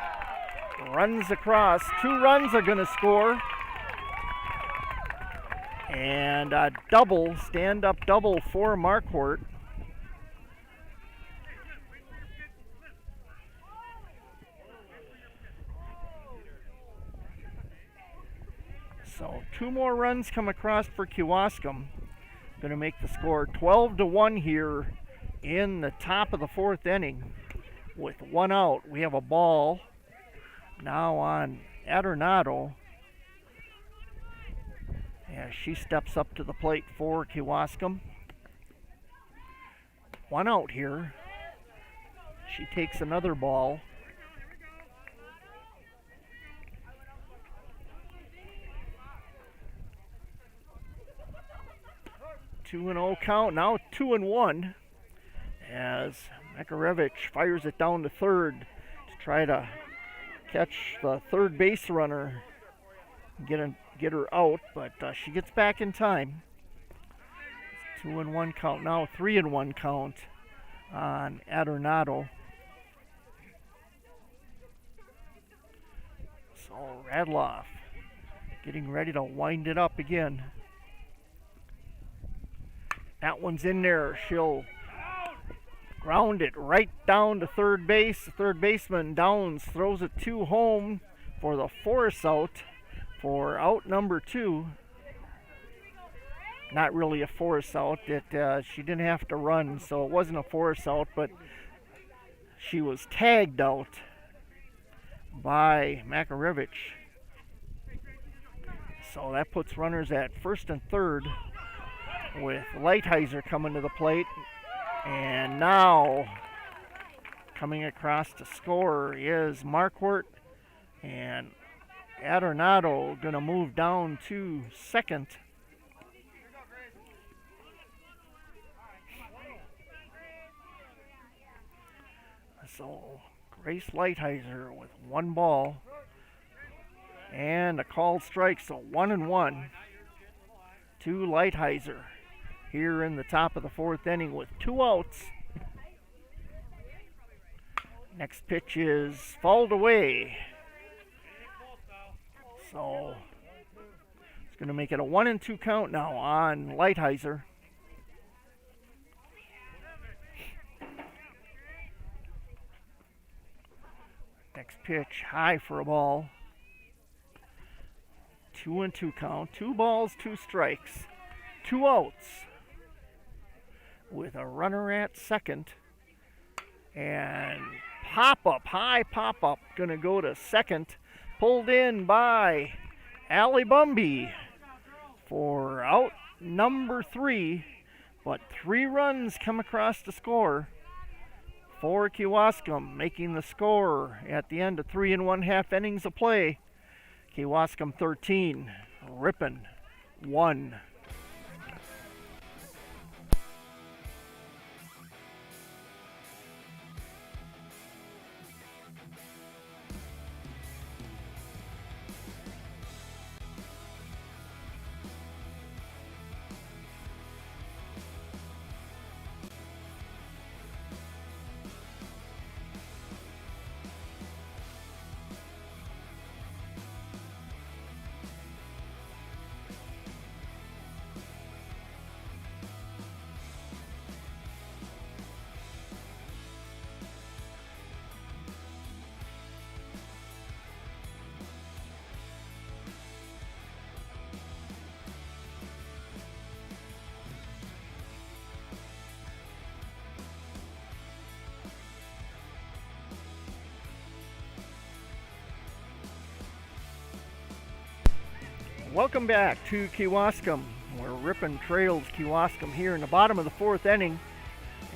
runs across. 2 runs are going to score. And a double, stand-up double for Marquardt. So 2 more runs come across for Kewaskum. Going to make the score 12-1 here in the top of the 4th inning with 1 out. We have a ball now on Adornado. As she steps up to the plate for Kewaskum. 1 out here. She takes another ball. Two 2-0 count, now 2-1 as Makarevich fires it down to third to try to catch the third base runner, get her out, but she gets back in time. 2-1 count, now 3-1 count on Adornado. So Radloff getting ready to wind it up again. That one's in there. She'll ground it right down to third base. The third baseman Downs throws it to home for the force out for out number 2. Not really a force out. She didn't have to run, so it wasn't a force out, but she was tagged out by Makarevich. So that puts runners at first and third with Lighthizer coming to the plate. And now coming across to score is Marquardt, and Adornado going to move down to second. So Grace Lighthizer with 1 ball and a called strike, so 1-1 to Lighthizer here in the top of the 4th inning with 2 outs. Next pitch is fouled away. So it's going to make it a 1-2 count now on Lighthizer. Next pitch high for a ball. 2-2 count. 2 balls, 2 strikes. 2 outs with a runner at second. And pop-up, high pop-up, going to go to second. Pulled in by Allie Bumby for out number 3. But 3 runs come across the score for Kewaskum, making the score at the end of 3 1/2 innings of play. Kewaskum 13, Ripon 1. Welcome back to Kewaskum, where Ripon trails Kewaskum here in the bottom of the 4th inning.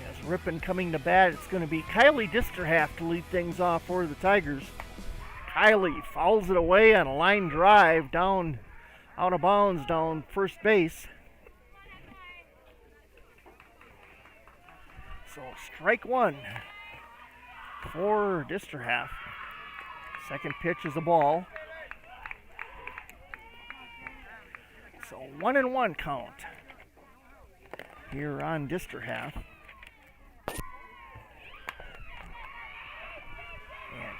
As Ripon coming to bat, it's going to be Kylie Disterhalf to lead things off for the Tigers. Kylie fouls it away on a line drive down, out of bounds down first base. So strike 1 for Disterhalf. Second pitch is a ball. So 1-1 count here on Disterhalf. And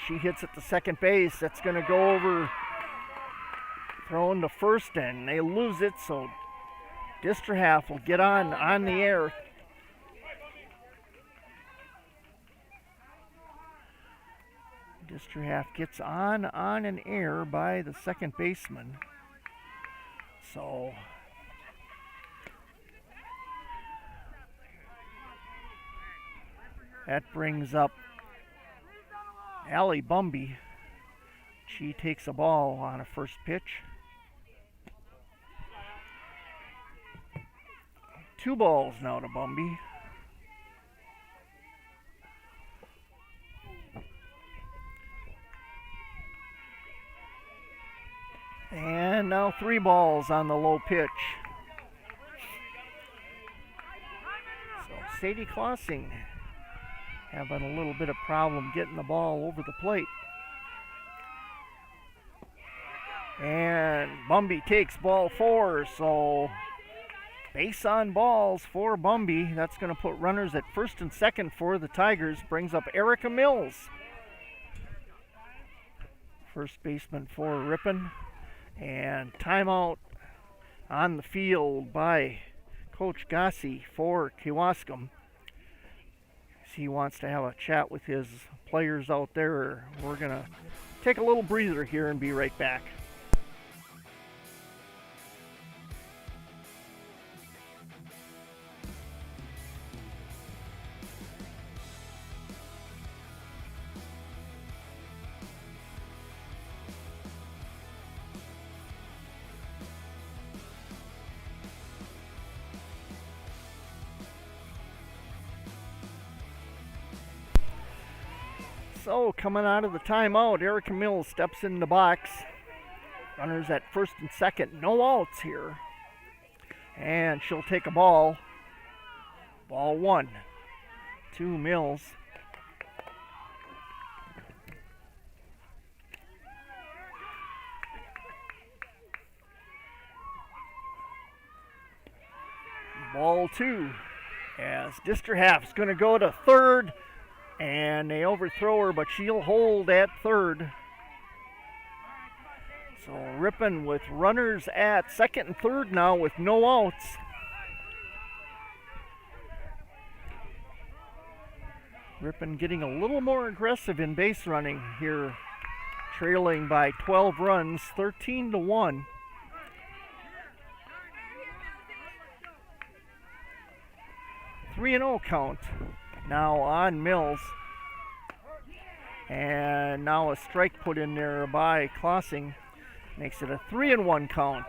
she hits it to second base. That's going to go over, thrown to first, and they lose it. So Disterhalf will get on the air. Disterhalf gets on an air by the second baseman. So that brings up Allie Bumby. She takes a ball on a first pitch. 2 balls now to Bumby. And now 3 balls on the low pitch. So Sadie Klossing having a little bit of problem getting the ball over the plate. And Bumby takes ball 4, so base on balls for Bumby. That's going to put runners at first and second for the Tigers. Brings up Erica Mills first baseman for Ripon. And timeout on the field by Coach Gassi for Kewaskum. He wants to have a chat with his players out there. We're going to take a little breather here and be right back. So, coming out of the timeout, Erica Mills steps in the box. Runners at first and second. No outs here. And she'll take a ball. Ball 1 to Mills. Ball 2 as Disterhalf's going to go to third. And they overthrow her, but she'll hold at third. So Ripon with runners at second and third now with no outs. Ripon getting a little more aggressive in base running here, trailing by 12 runs, 13-1. Three and 0 count now on Mills. And now a strike put in there by Klossing. Makes it a 3-1 count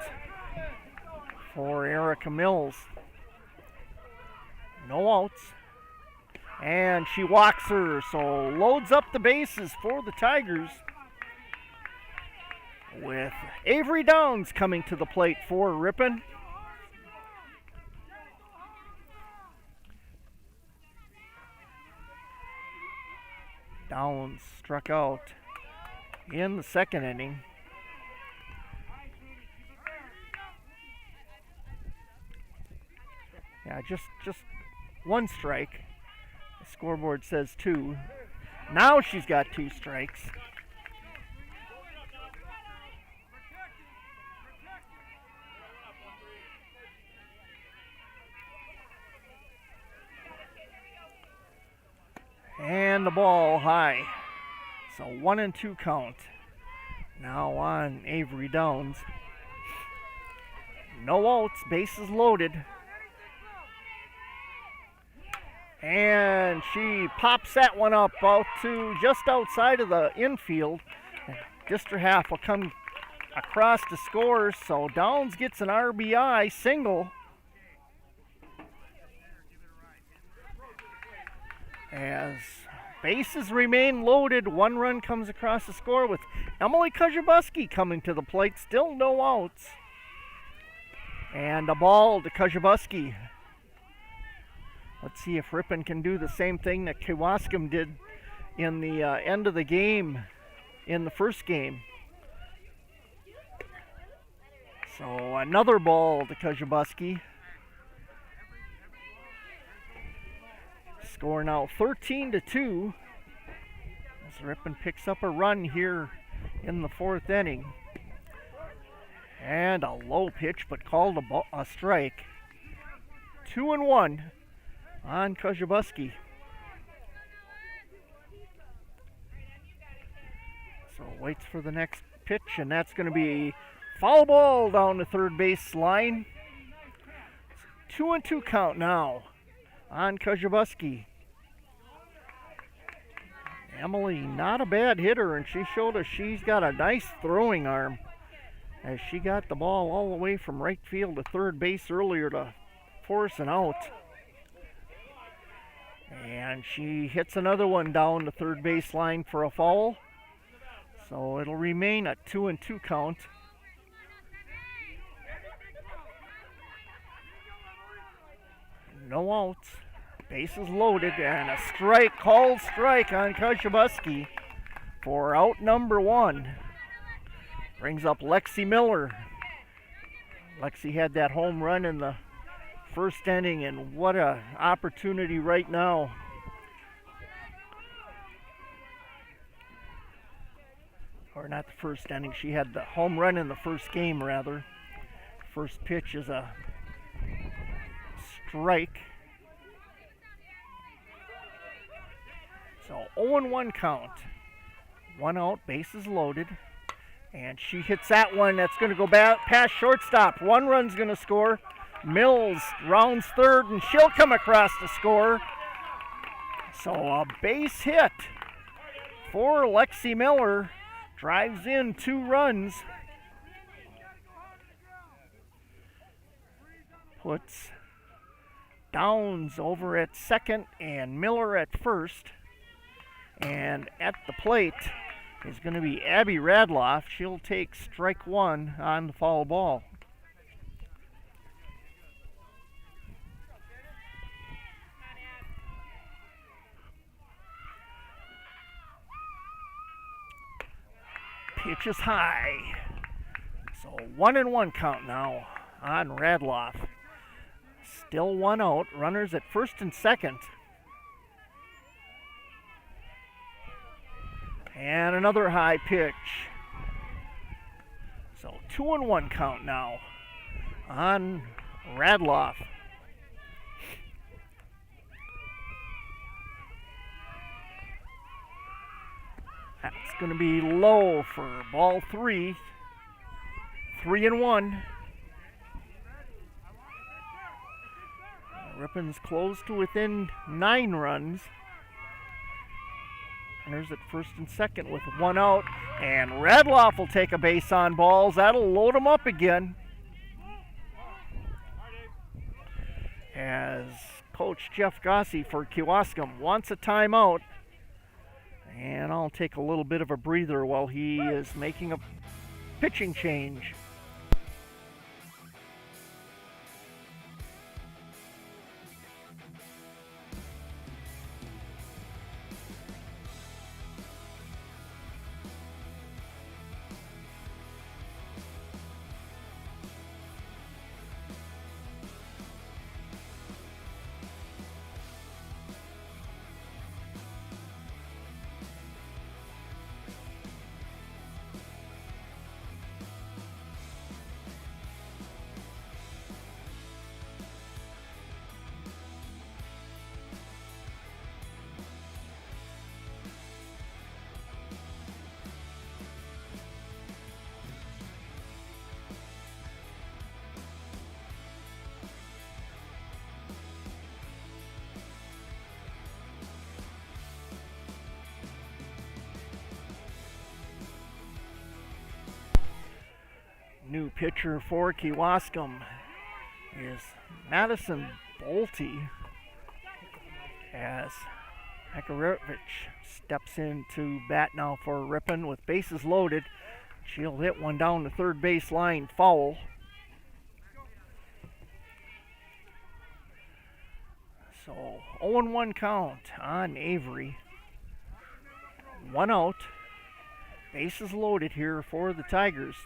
for Erica Mills. No outs. And she walks her, so loads up the bases for the Tigers. With Avery Downs coming to the plate for Ripon. Downs struck out in the second inning. Yeah, just one strike. The scoreboard says 2. Now she's got 2 strikes. And the ball high. So 1 and 2 count. Now on Avery Downs. No outs, bases loaded. And she pops that one up out to just outside of the infield. Disterhalf will come across to score, so Downs gets an RBI single. As bases remain loaded, 1 run comes across the score with Emily Kujabuski coming to the plate. Still no outs. And a ball to Kujabuski. Let's see if Ripon can do the same thing that Kewaskum did in the end of the game in the first game. So another ball to Kujabuski. Score now 13-2 as Ripon picks up a run here in the 4th inning. And a low pitch, but called a strike. 2-1 on Kujabuski. So waits for the next pitch, and that's going to be foul ball down the third base line. 2-2 count now on Kujabuski. Emily, not a bad hitter, and she showed us she's got a nice throwing arm as she got the ball all the way from right field to third base earlier to force an out. And she hits another one down the third base line for a foul. So it'll remain a 2-2 count. No outs. Bases loaded, and a strike, called strike on Kujabuski for out number 1. Brings up Lexi Miller. Lexi had that home run in the first inning, and what a opportunity right now. or not the first inning. She had the home run in the first game, rather. First pitch is a strike. So 0-1 count. 1 out, bases loaded. And she hits that one. That's going to go past shortstop. 1 run's going to score. Mills rounds third, and she'll come across to score. So a base hit for Lexi Miller. Drives in 2 runs. Puts Downs over at second and Miller at first. And at the plate is going to be Abby Radloff. She'll take strike 1 on the foul ball. Pitch is high. So 1-1 count now on Radloff. Still 1 out. Runners at first and second. And another high pitch. So 2-1 count now on Radloff. That's going to be low for ball 3. 3-1. Ripon's close to within 9 runs. Runners at first and second with 1 out. And Radloff will take a base on balls. That'll load him up again. As Coach Jeff Gossie for Kewaskum wants a timeout. And I'll take a little bit of a breather while he is making a pitching change. New pitcher for Kewaskum is Madison Bolte, as Makarovich steps into bat now for Ripon with bases loaded. She'll hit one down the third base line, foul. So 0-1 count on Avery. 1 out. Bases loaded here for the Tigers.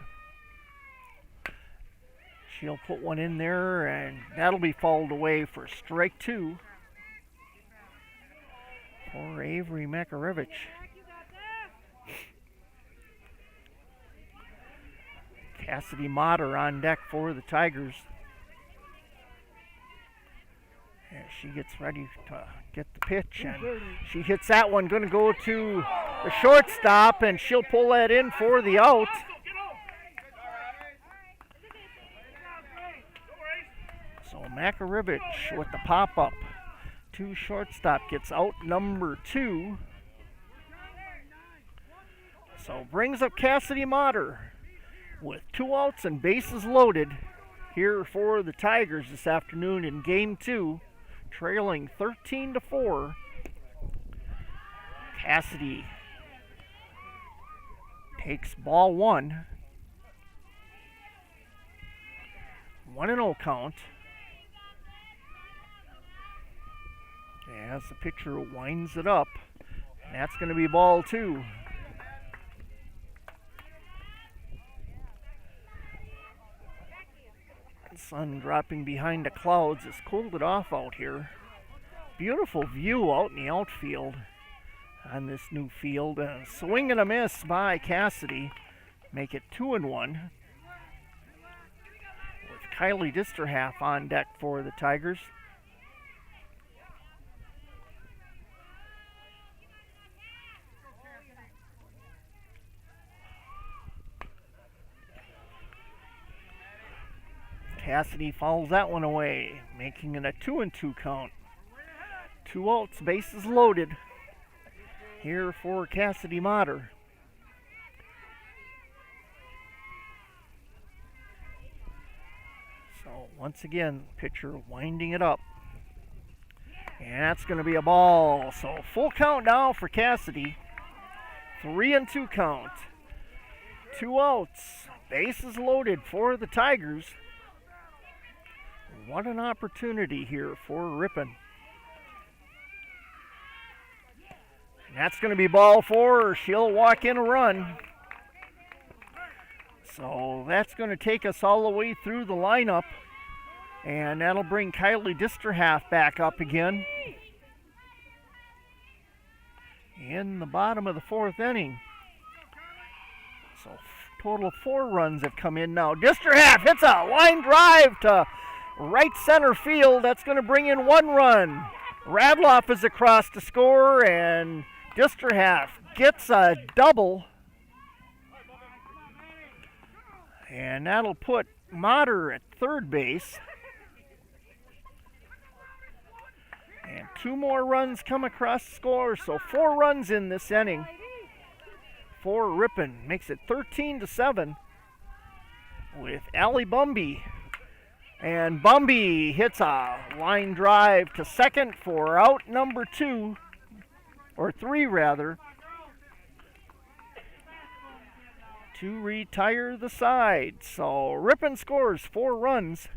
She'll put one in there, and that'll be fouled away for strike 2 for Avery Makarovich. Cassidy Motter on deck for the Tigers. And she gets ready to get the pitch, and she hits that one. Going to go to the shortstop, and she'll pull that in for the out. So Makarovich with the pop-up to shortstop gets out number 2. So brings up Cassidy Motter with 2 outs and bases loaded here for the Tigers this afternoon in Game 2, trailing 13-4. Cassidy takes ball 1. 1-0 count. As the pitcher winds it up, and that's going to be ball 2. The sun dropping behind the clouds has cooled it off out here. Beautiful view out in the outfield. on this new field. A swing and a miss by Cassidy. Make it 2-1. With Kylie Disterhalf on deck for the Tigers. Cassidy fouls that one away, making it a 2-2 count. 2 outs, bases loaded here for Cassidy Mater. So once again, pitcher winding it up. And that's going to be a ball. So full count now for Cassidy. 3-2 count. 2 outs, bases loaded for the Tigers. What an opportunity here for Ripon. And that's going to be ball 4. She'll walk in a run. So that's going to take us all the way through the lineup. And that'll bring Kylie Disterhalf back up again. In the bottom of the 4th inning. So total of 4 runs have come in now. Disterhalf hits a line drive to right center field. That's going to bring in 1 run. Radloff is across to score, and Disterhalf gets a double. And that'll put Mater at third base. And 2 more runs come across the score, so 4 runs in this inning for Ripon. Makes it 13-7 with Allie Bumby. And Bumby hits a line drive to second for out number 2, or 3 rather, to retire the side. So Ripon scores 4 runs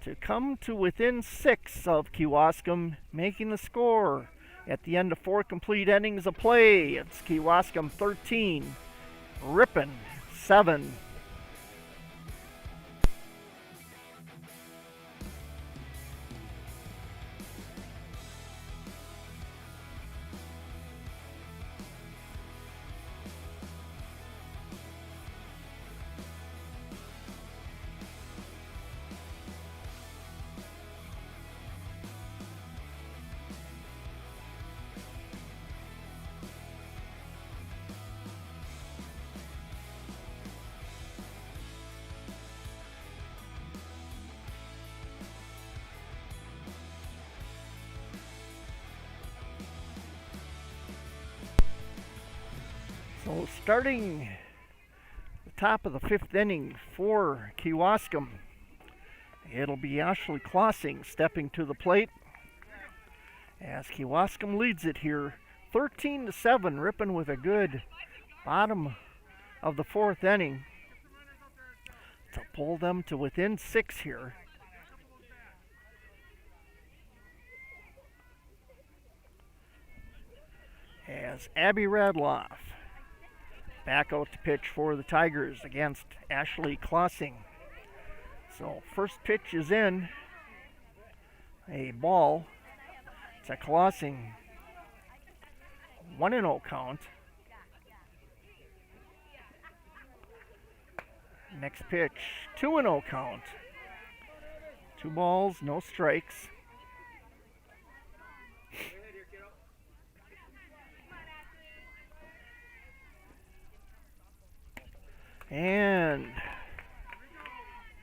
to come to within 6 of Kewaskum, making the score at the end of 4 complete innings of play. It's Kewaskum 13, Ripon 7. So starting the top of the 5th inning for Kewaskum, it'll be Ashley Klossing stepping to the plate as Kewaskum leads it here 13-7. Ripon with a good bottom of the 4th inning to pull them to within 6 here. As Abby Radloff back out to pitch for the Tigers against Ashley Klossing. So first pitch is in. A ball. It's a Klossing. 1-0 count. Next pitch, 2-0 count. 2 balls, no strikes. And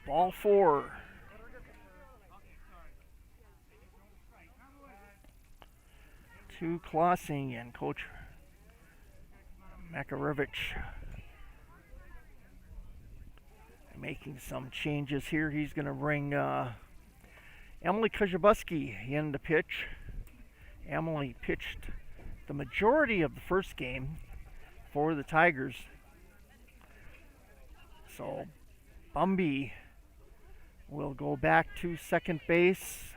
ball 4. To Klossing and Coach Makarevich making some changes here. He's going to bring Emily Kojabuski in to pitch. Emily pitched the majority of the first game for the Tigers. So Bumby will go back to second base.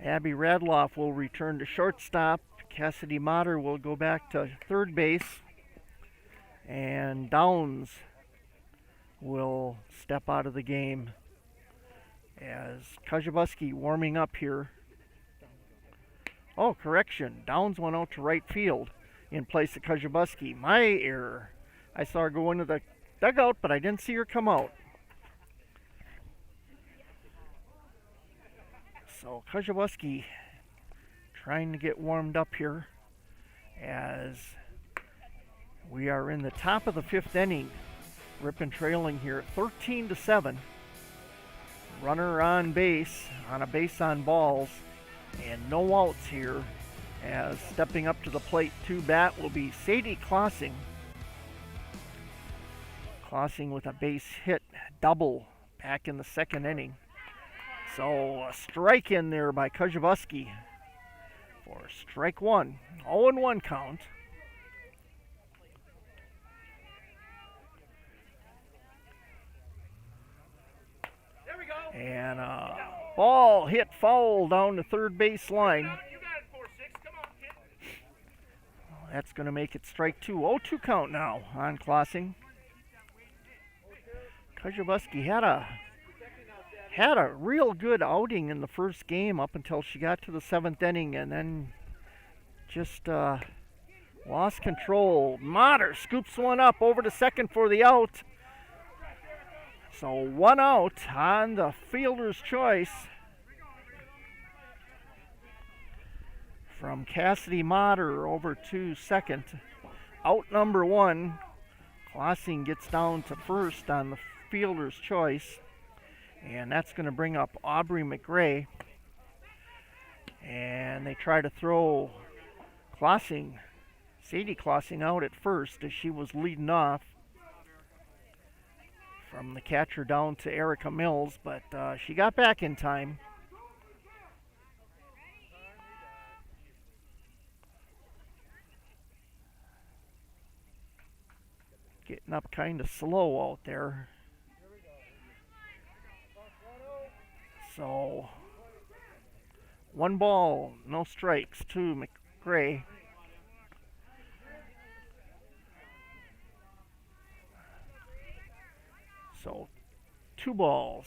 Abby Radloff will return to shortstop. Cassidy Mater will go back to third base. And Downs will step out of the game as Kojabuski warming up here Oh, correction. Downs went out to right field in place of Kewaskum. My error. I saw her go into the dugout, but I didn't see her come out. So Kewaskum trying to get warmed up here as we are in the top of the 5th inning. Ripon trailing here 13-7. Runner on base on a base on balls and no outs here, as stepping up to the plate to bat will be Sadie Klossing. Klossing with a base hit double back in the 2nd inning. So a strike in there by Kewaskum for strike 1. 0-1 count. And a ball hit foul down the third base line. That's going to make it strike 2. 0-2 count now on Klossing. Kewaskum had a real good outing in the first game up until she got to the 7th inning and then just lost control. Motter scoops one up over to second for the out. So 1 out on the fielder's choice from Cassidy Motter over to second. Out number 1. Klossing gets down to first on the fielder's choice. And that's going to bring up Aubrey McGray. And they try to throw Klossing, Sadie Klossing, out at first as she was leading off. From the catcher down to Erica Mills, but she got back in time. Getting up kind of slow out there. So 1 ball, no strikes to McGray. So 2 balls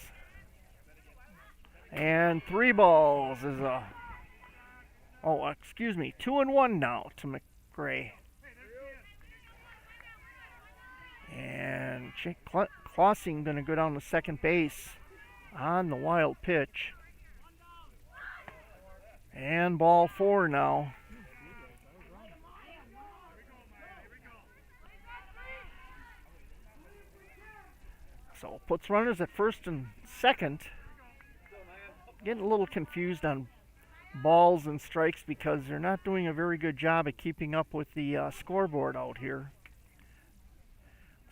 and 3 balls is a 2-1 now to McGray. And Klossing going to go down to second base on the wild pitch. And ball 4 now. So puts runners at first and second. Getting a little confused on balls and strikes because they're not doing a very good job of keeping up with the scoreboard out here.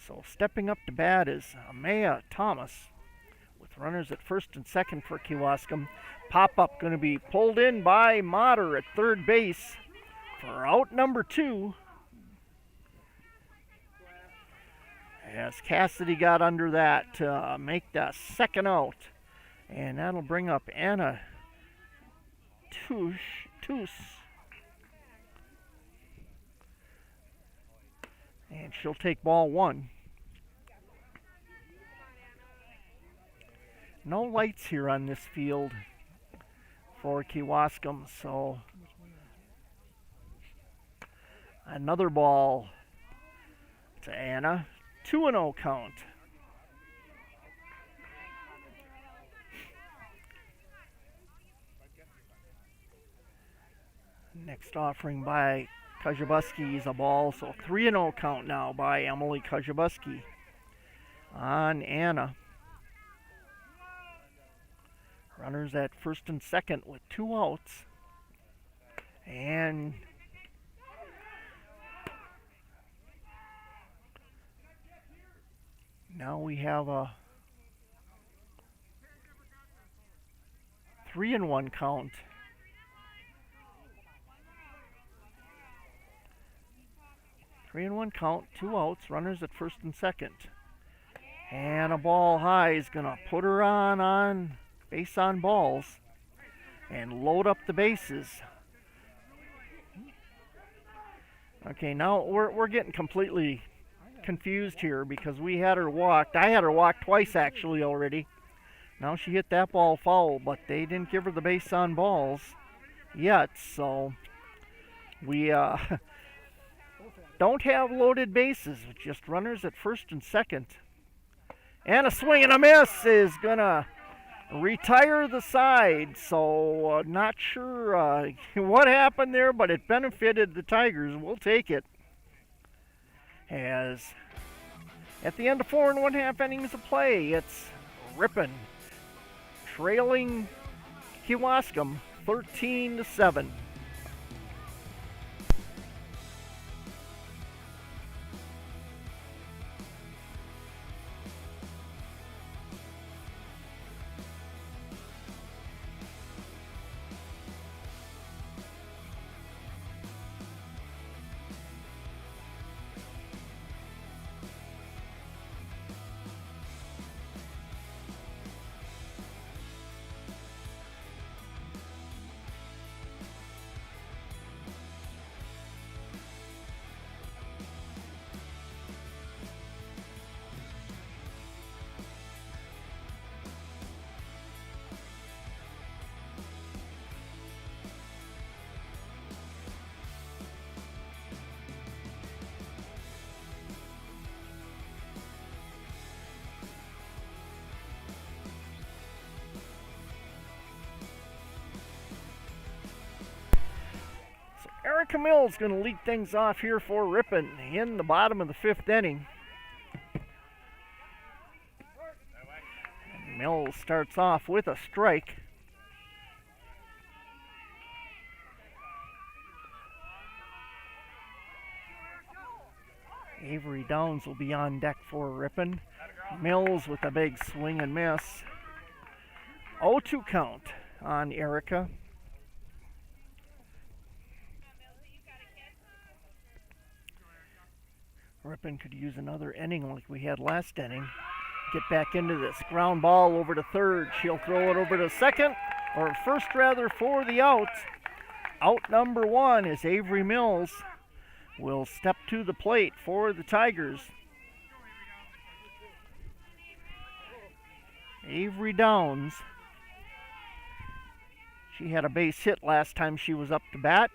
So stepping up to bat is Amaya Thomas with runners at first and second for Kewaskum. Pop-up going to be pulled in by Motter at third base for out number 2. As Cassidy got under that to make that second out. And that'll bring up Anna Toos. And she'll take ball 1. No lights here on this field for Kewaskum, so another ball to Anna. 2-0 count. Next offering by Kewaskum is a ball, so 3-0 count now by Emily Kewaskum on Anna. Runners at first and second with 2 outs. And now we have a 3-1 count. Three and one count, 2 outs, runners at first and second. And a ball high is going to put her on base on balls and load up the bases. Okay, now we're getting completely confused here because we had her walked. I had her walked twice actually already. Now she hit that ball foul, but they didn't give her the base on balls. yet, so we don't have loaded bases, just runners at first and second. And a swing and a miss is going to retire the side, so not sure what happened there, but it benefited the Tigers. We'll take it. As at the end of 4 1/2 innings of play, it's Ripon trailing Kewaskum 13-7. Erica Mills going to lead things off here for Ripon in the bottom of the 5th inning. And Mills starts off with a strike. Avery Downs will be on deck for Ripon. Mills with a big swing and miss. 0-2 count on Erica. Ripon could use another inning like we had last inning. Get back into this. Ground ball over to third. She'll throw it over to second, or first rather, for the out. Out number 1 is Avery Mills. Will step to the plate for the Tigers. Avery Downs. She had a base hit last time she was up to bat.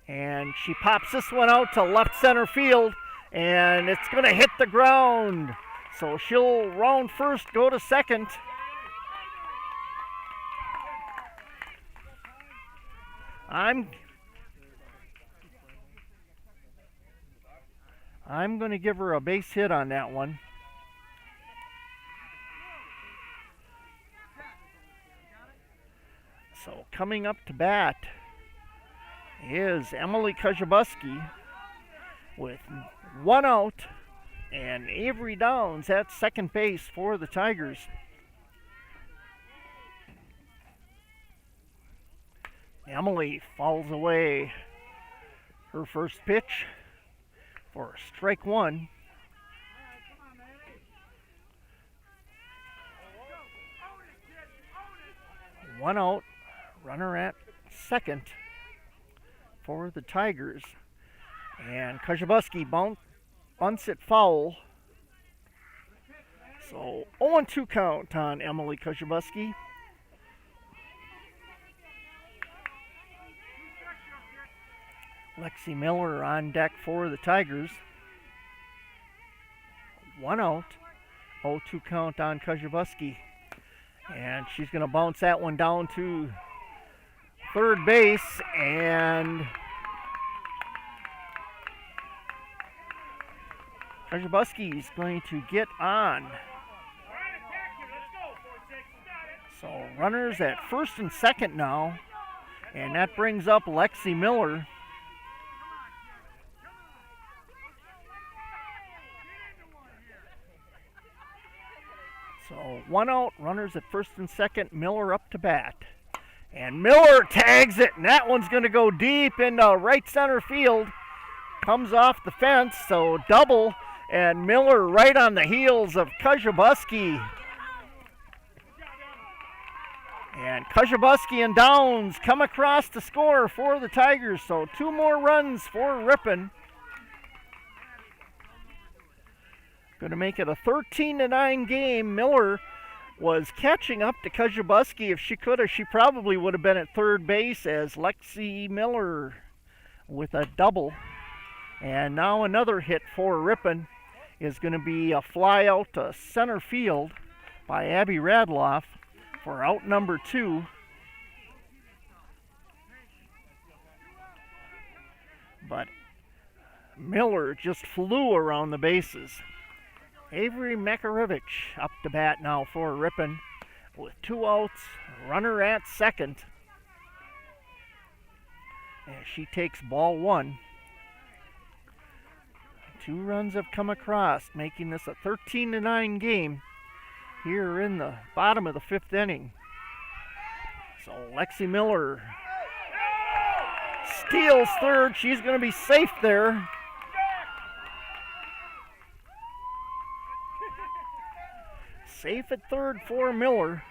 And she pops this one out to left center field, and it's going to hit the ground. So she'll round first, go to second. I'm going to give her a base hit on that one. So coming up to bat is Emily Kewaskum with 1 out, and Avery Downs at second base for the Tigers. Emily fouls away her first pitch for strike 1. One out, runner at second for the Tigers. And Kewaskum bunts it foul. So 0-2 count on Emily Kewaskum. Lexi Miller on deck for the Tigers. 1 out. 0-2 count on Kewaskum. And she's going to bounce that one down to third base, and Kewaskum is going to get on. So runners at first and second now, and that brings up Lexi Miller. So 1 out, runners at first and second, Miller up to bat. And Miller tags it, and that one's going to go deep into right center field. Comes off the fence, so double, and Miller right on the heels of Kewaskum. And Kewaskum and Downs come across to score for the Tigers, so 2 more runs for Ripon. Going to make it a 13-9 game. Miller was catching up to Kewaskum. If she could have, she probably would have been at third base as Lexi Miller with a double. And now another hit for Ripon is going to be a fly out to center field by Abby Radloff for out number 2. But Miller just flew around the bases. Avery Makarevich up to bat now for Ripon with 2 outs, runner at second. And she takes ball 1. 2 runs have come across, making this a 13-9 game here in the bottom of the 5th inning. So Lexi Miller steals third. She's going to be safe there. Safe at third for Miller.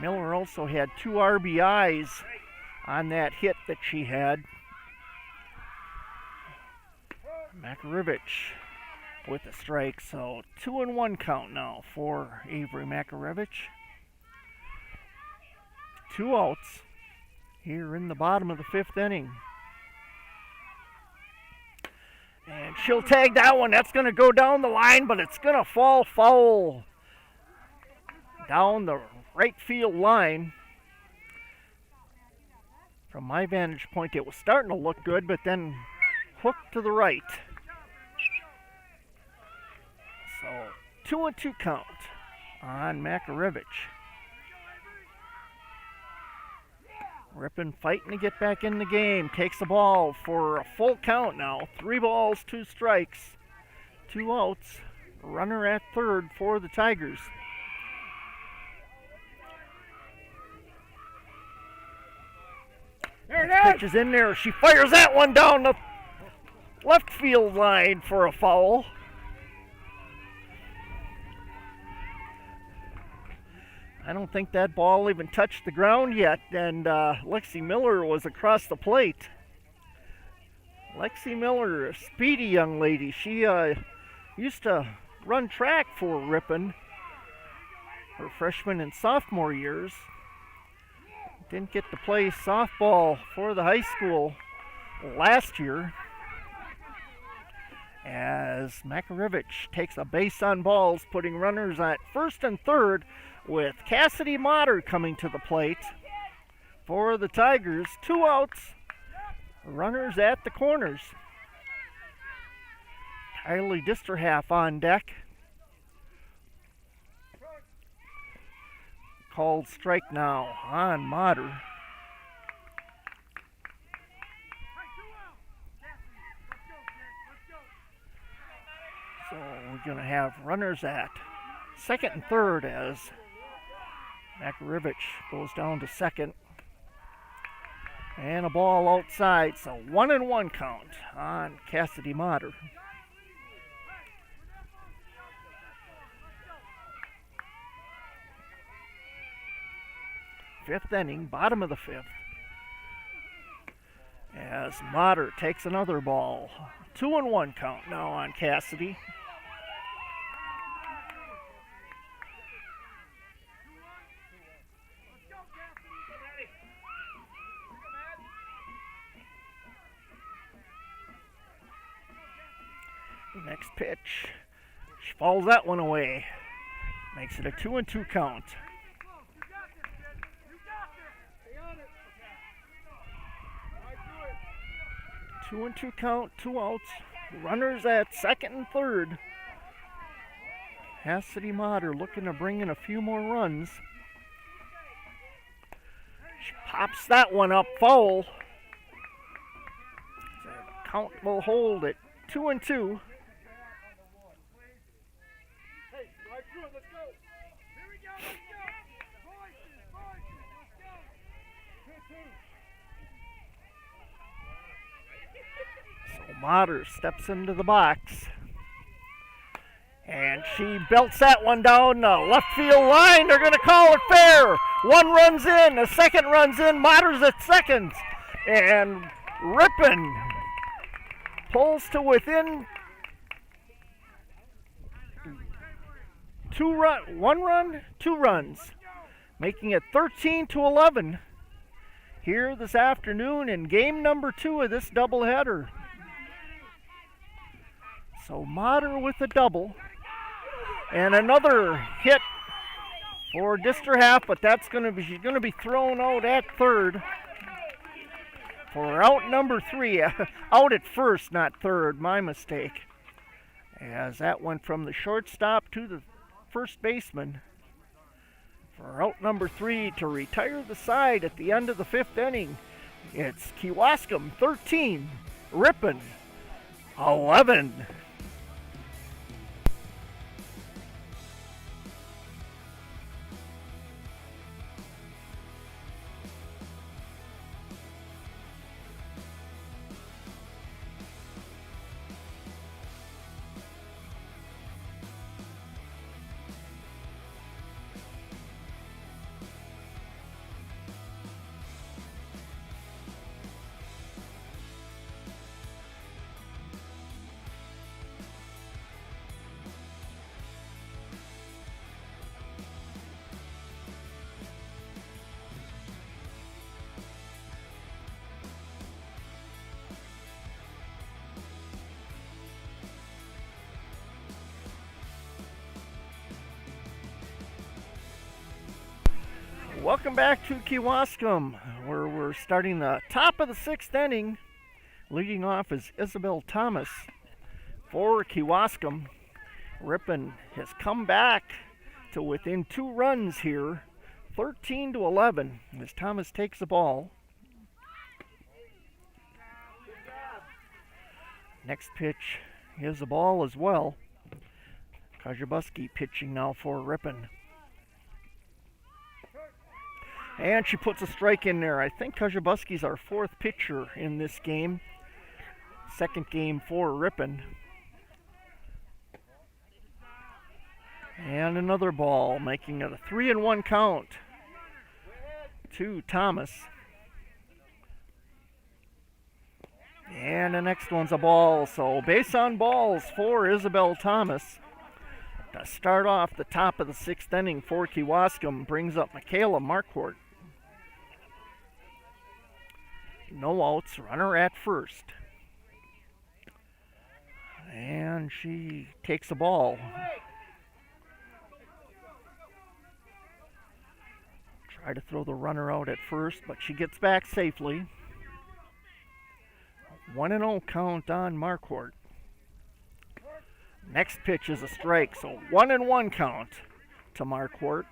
Miller also had 2 RBIs on that hit that she had. Makarevich with a strike, so 2-1 count now for Avery Makarevich. 2 outs here in the bottom of the 5th inning. And she'll tag that one. That's going to go down the line, but it's going to fall foul down the right field line. From my vantage point, it was starting to look good, but then hooked to the right. So 2-2 count on Makarevich. Ripon fighting to get back in the game. Takes the ball for a full count now. 3 balls, 2 strikes, 2 outs. Runner at third for the Tigers. Pitch is in there. She fires that one down the left field line for a foul. I don't think that ball even touched the ground yet, and Lexi Miller was across the plate. Lexi Miller, a speedy young lady. She used to run track for Ripon her freshman and sophomore years. Didn't get to play softball for the high school last year, as Makarevich takes a base on balls, putting runners at first and third, with Cassidy Motter coming to the plate for the Tigers. 2 outs, runners at the corners. Kylie Disterhalf on deck. Called strike now on Motter. So we're going to have runners at second and third as Makarevich goes down to second. And a ball outside, so 1-1 count on Cassidy Motter. Fifth inning, bottom of the 5th. As Motter takes another ball. 2-1 count now on Cassidy. Next pitch. She fouls that one away. Makes it a 2-2 count. 2-2 count, 2 outs. Runners at second and third. Cassidy Motter looking to bring in a few more runs. She pops that one up foul. The count will hold at 2-2. Motter steps into the box, and she belts that one down the left field line. They're going to call it fair. 1 runs in, a second runs in. Motter's at second, and Ripon pulls to within two runs, making it 13-11 here this afternoon in game number 2 of this doubleheader. So Mater with a double, and another hit for Disterhalf, but she's gonna be thrown out at third for out number 3. Out at first, not third, my mistake. As that went from the shortstop to the first baseman for out number 3 to retire the side at the end of the 5th inning. It's Kewaskum 13, Ripon 11. Welcome back to Kewaskum, where we're starting the top of the 6th inning. Leading off is Isabel Thomas for Kewaskum. Ripon has come back to within 2 runs here, 13-11, as Thomas takes the ball. Next pitch is a ball as well. Kajabuski pitching now for Ripon. And she puts a strike in there. I think Kajabuski's our 4th pitcher in this game. 2nd game for Ripon. And another ball, making it a 3-1 count to Thomas. And the next one's a ball, so base on balls for Isabel Thomas. To start off the top of the 6th inning for Kewaskum brings up Michaela Marquardt. No outs, runner at first. And she takes the ball. Try to throw the runner out at first, but she gets back safely. 1-0 count on Marquardt. Next pitch is a strike, so 1-1 count to Marquardt.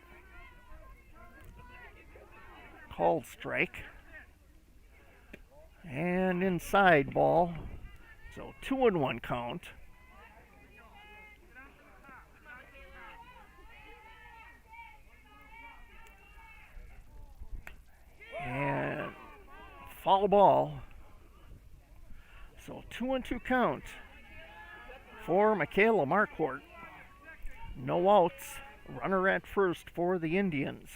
Called strike. And inside ball, so 2-1 count. And foul ball, so 2-2 count for Michaela Marquardt. No outs, runner at first for the Indians.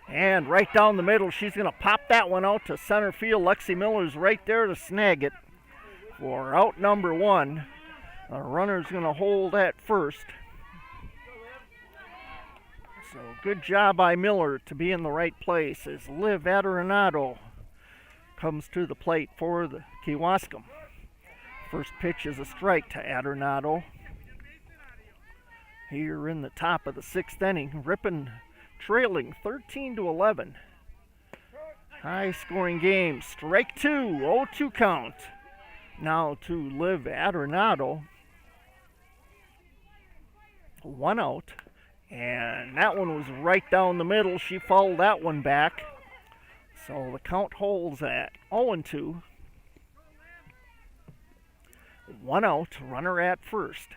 And right down the middle, she's going to pop that one out to center field. Lexi Miller's right there to snag it for out number 1. The runner's going to hold at first. So good job by Miller to be in the right place as Liv Adoronado comes to the plate for the Kewaskum. First pitch is a strike to Adoronado. Here in the top of the 6th inning, Ripon trailing 13-11. High scoring game. Strike 2, 0-2 count. Now to Liv Adoronado. 1 out. And that one was right down the middle. She fouled that one back. So the count holds at 0-2. 1 out, runner at first.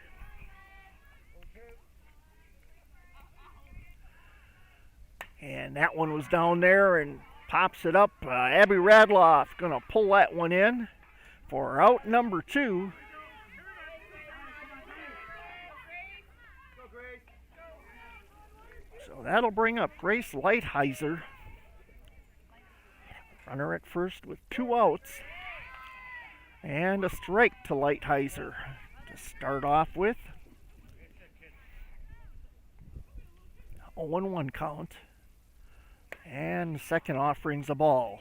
And that one was down there and pops it up. Abby Radloff going to pull that one in for out number 2. So that'll bring up Grace Lighthizer. Runner at first with 2 outs. And a strike to Lighthizer to start off with. 0-1 count. And the second offering's a ball.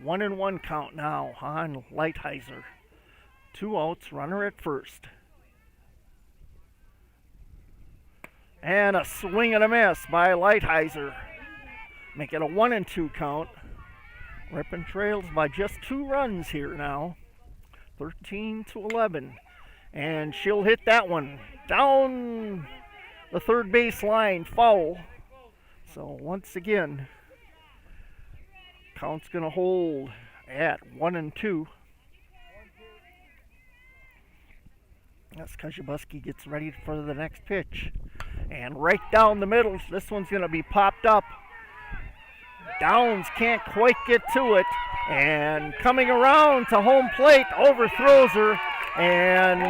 1-1 count now on Lighthizer. 2 outs, runner at first. And a swing and a miss by Lighthizer. Make it a 1-2 count. Ripon trails by just 2 runs here now. 13-11. And she'll hit that one down the third base line, foul. So once again, count's going to hold at 1-2. That's Kozubowski gets ready for the next pitch. And right down the middle, this one's going to be popped up. Downs can't quite get to it. And coming around to home plate, overthrows her. And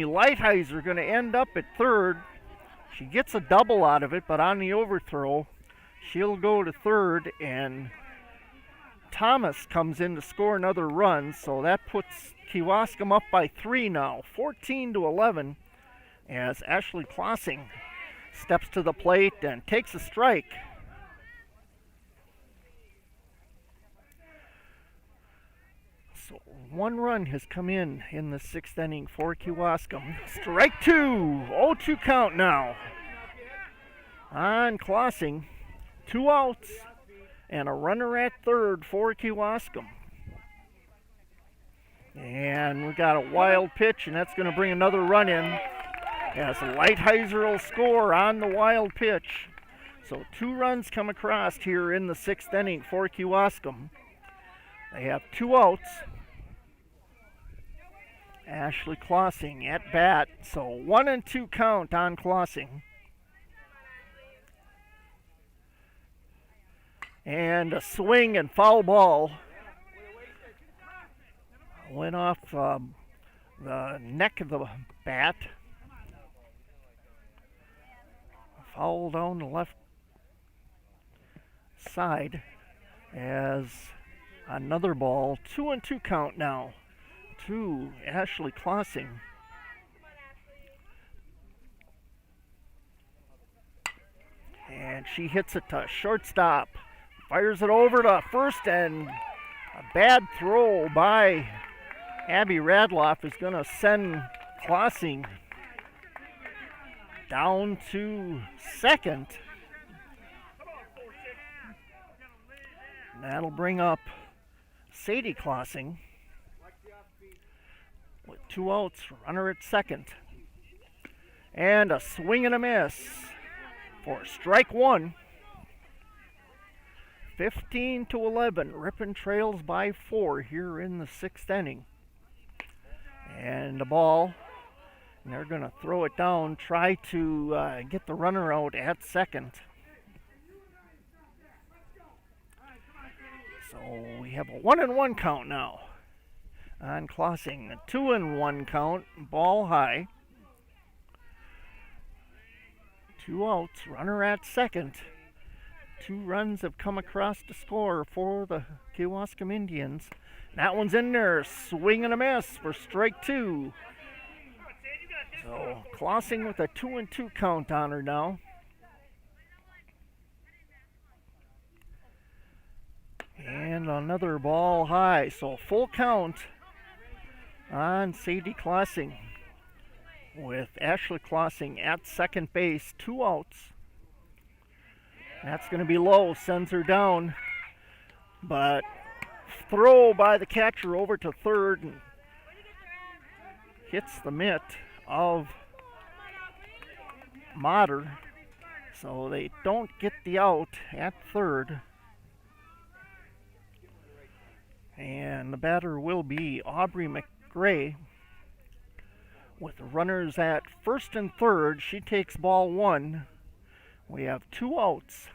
Lighthizer going to end up at third. She gets a double out of it, but on the overthrow, she'll go to third, and Thomas comes in to score another run, so that puts Kewaskum up by 3 now, 14-11, as Ashley Klossing steps to the plate and takes a strike. So 1 run has come in the 6th inning for Kewaskum. Strike 2, 0-2 count now on Klossing. 2 outs and a runner at third for Kewaskum. And we got a wild pitch, and that's going to bring another run in as Lighthizer will score on the wild pitch. So 2 runs come across here in the 6th inning for Kewaskum. They have 2 outs. Ashley Klossing at bat, so 1-2 count on Klossing. And a swing and foul ball. Went off the neck of the bat. Foul down the left side as another ball. 2-2 count now to Ashley Klossing. And she hits it to shortstop. Fires it over to first, and a bad throw by Abby Radloff is going to send Klossing down to second. That'll bring up Sadie Klossing with 2 outs, runner at second. And a swing and a miss for strike 1. 15-11. Ripon trails by 4 here in the 6th inning. And the ball, and they're going to throw it down, try to get the runner out at second. So we have a 1-1 count now on Klossing. A 2-1 count, ball high. 2 outs, runner at second. 2 runs have come across to score for the Kewaskum Indians. That one's in there, swing and a miss for strike 2. So Klossing with a 2-2 count on her now. And another ball high, so full count on Sadie Klossing with Ashley Klossing at second base, 2 outs. That's going to be low, sends her down, but throw by the catcher over to third and hits the mitt of Motter, so they don't get the out at third. And the batter will be Aubrey McGray. With runners at first and third, she takes ball 1. We have 2 outs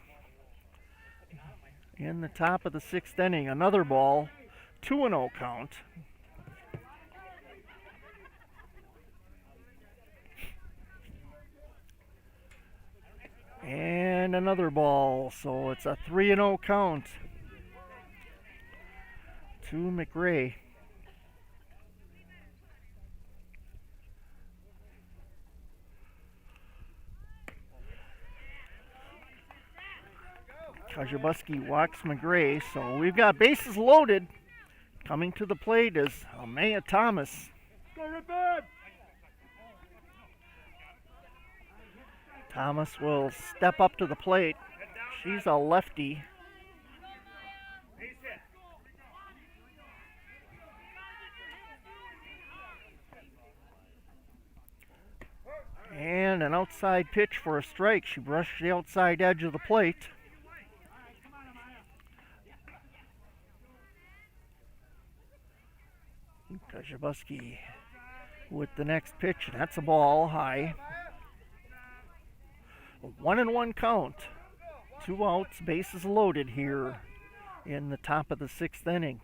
in the top of the 6th inning. Another ball, 2-0 count. And another ball, so it's a 3-0 count to McRae. Kajabuski walks McGray. So we've got bases loaded. Coming to the plate is Amaya Thomas.
Go Ripon!
Thomas will step up to the plate. She's a lefty. And an outside pitch for a strike. She brushed the outside edge of the plate. Kajabuski with the next pitch. That's a ball high. A 1-1 count. 2 outs, bases loaded here in the top of the 6th inning.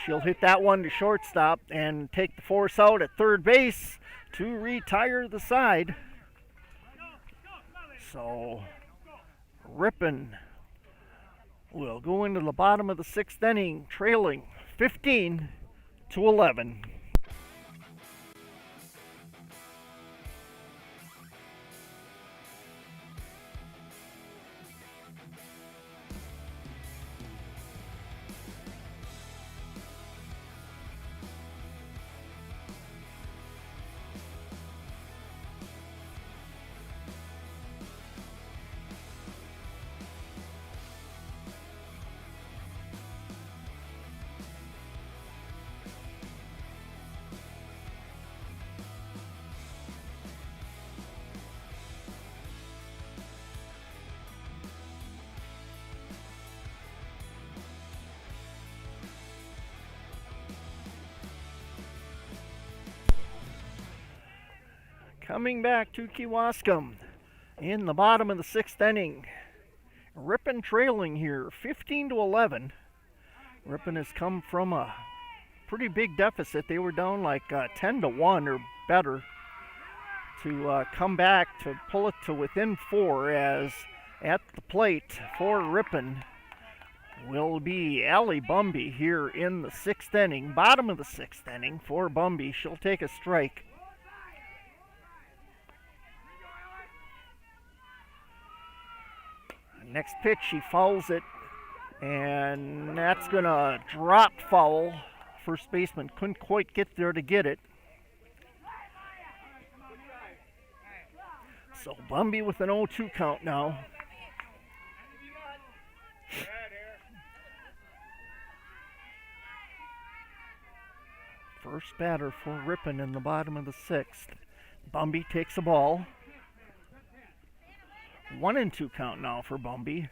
She'll hit that one to shortstop and take the force out at third base to retire the side. So Ripon will go into the bottom of the 6th inning trailing 15-11. Coming back to Kewaskum in the bottom of the 6th inning. Ripon trailing here 15-11. Ripon has come from a pretty big deficit. They were down like 10-1 or better to come back to pull it to within 4, as at the plate for Ripon will be Allie Bumby here in the 6th inning. Bottom of the 6th inning for Bumby. She'll take a strike. Next pitch, she fouls it, and that's going to drop foul. First baseman couldn't quite get there to get it. So Bumby with an 0-2 count now. First batter for Ripon in the bottom of the 6th. Bumby takes a ball. 1-2 count now for Bumby.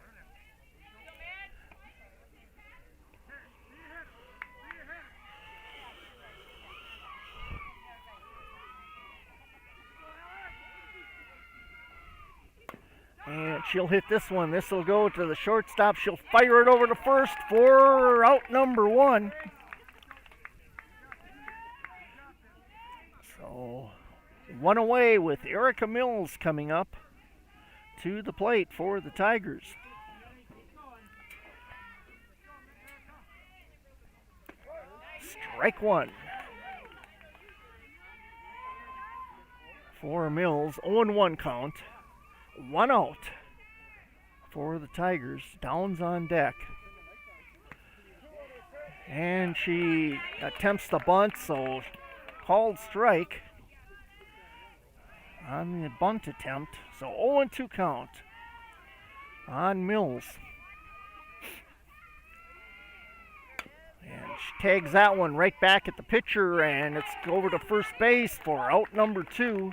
And she'll hit this one. This will go to the shortstop. She'll fire it over to first for out number 1. So 1 away with Erica Mills coming up to the plate for the Tigers. Strike 1 for Mills. 0-1 count. 1 out for the Tigers. Downs on deck. And she attempts the bunt, so called strike on the bunt attempt. So 0-2 count on Mills. And she tags that one right back at the pitcher, and it's over to first base for out number 2.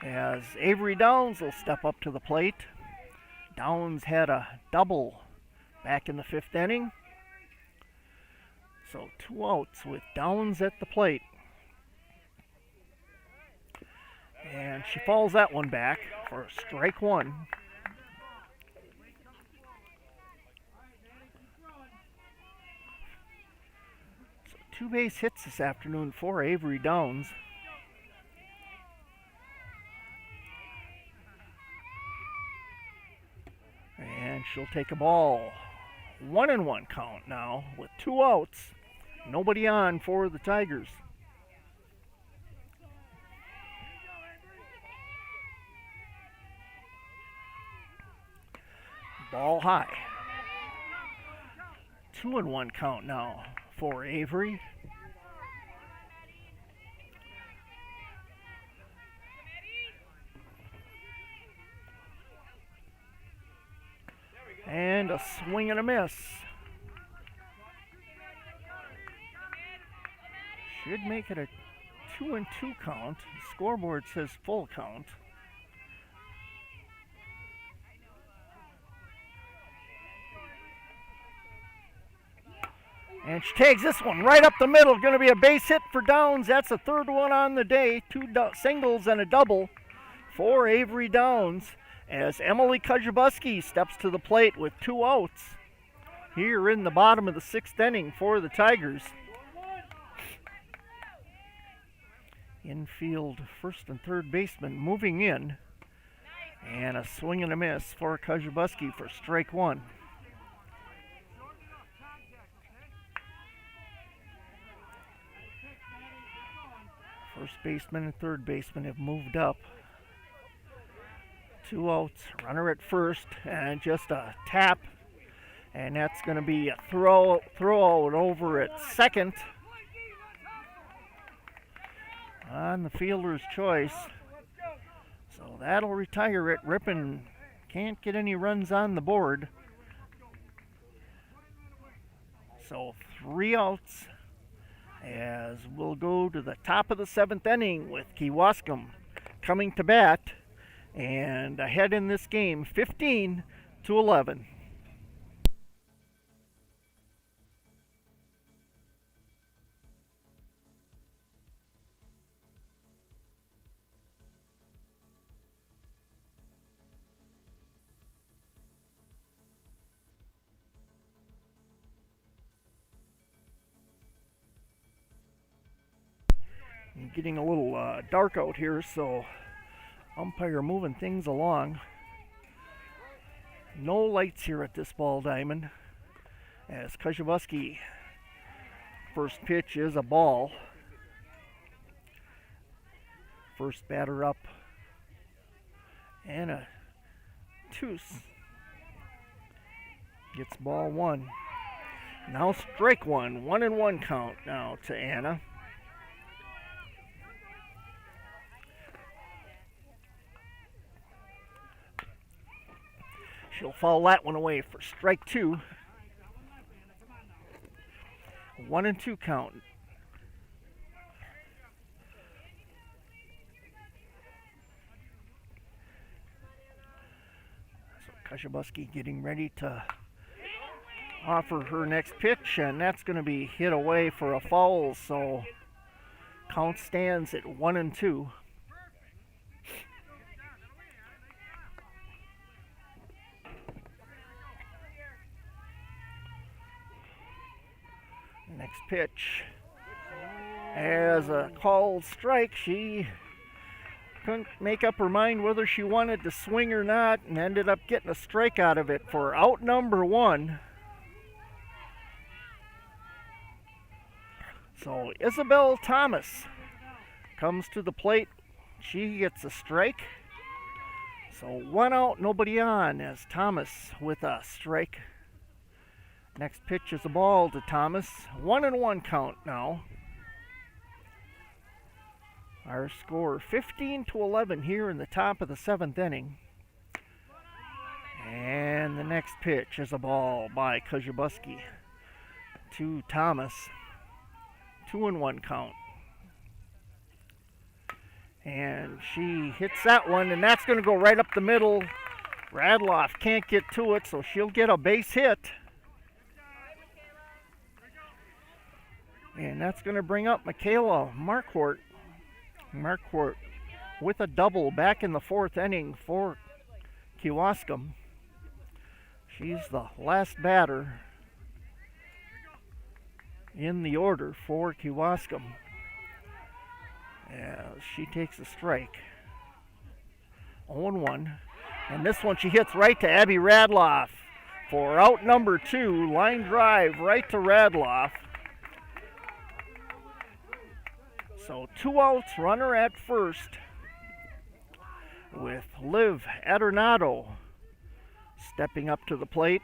As Avery Downs will step up to the plate. Downs had a double back in the 5th inning. So 2 outs with Downs at the plate. And she falls that one back for strike 1. So 2 base hits this afternoon for Avery Downs. And she'll take a ball. 1-1 count now with 2 outs. Nobody on for the Tigers. Ball high. 2-1 count now for Avery. And a swing and a miss. Should make it a 2-2 count. Scoreboard says full count. And she tags this one right up the middle. Going to be a base hit for Downs. That's the third one on the day. Two singles and a double for Avery Downs as Emily Kujabuski steps to the plate with 2 outs here in the bottom of the 6th inning for the Tigers. Infield first and third baseman moving in. And a swing and a miss for Kujabuski for strike 1. First baseman and third baseman have moved up. 2 outs, runner at first, and just a tap. And that's going to be a throw out over at second. On the fielder's choice. So that'll retire it. Ripon can't get any runs on the board. So 3 outs as we'll go to the top of the 7th inning with Kewaskum coming to bat and ahead in this game 15-11. Getting a little dark out here, so umpire moving things along. No lights here at this ball diamond as Kujabuski first pitch is a ball. First batter up and a toos. Gets ball 1. Now strike 1. 1-1 count now to Anna. She'll foul that one away for strike 2. 1-2 count. So Kujabuski getting ready to offer her next pitch, and that's going to be hit away for a foul, so count stands at 1-2. Next pitch as a called strike. She couldn't make up her mind whether she wanted to swing or not and ended up getting a strike out of it for out number 1. So Isabel Thomas comes to the plate. She gets a strike. So 1 out, nobody on as Thomas with a strike. Next pitch is a ball to Thomas. 1-1 count now. Our score 15-11 here in the top of the 7th inning. And the next pitch is a ball by Kujabuski to Thomas. 2-1 count. And she hits that one, and that's going to go right up the middle. Radloff can't get to it, so she'll get a base hit. And that's going to bring up Michaela Marquardt. Marquardt with a double back in the 4th inning for Kewaskum. She's the last batter in the order for Kewaskum. As she takes a strike. 0-1. And this one she hits right to Abby Radloff for out number 2. Line drive right to Radloff. So 2 outs, runner at first with Liv Adornado stepping up to the plate.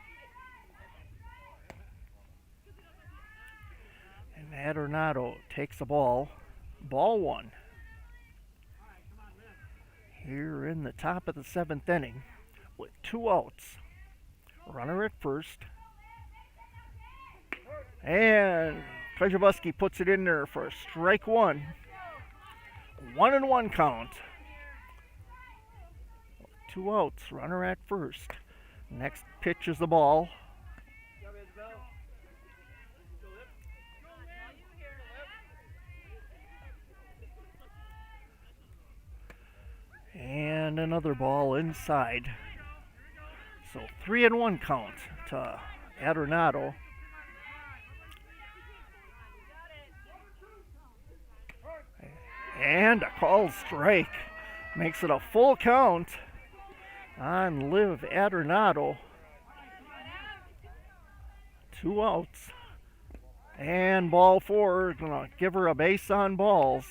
And Adornado takes the ball. Ball one. Here in the top of the 7th inning with 2 outs. Runner at first. And Kewaskum puts it in there for strike one. 1-1 count. 2 outs, runner at first. Next pitch is the ball. And another ball inside. So 3-1 count to Adornado. And a called strike. Makes it a full count on Liv Adornado. 2 outs. And ball 4. Gonna give her a base on balls.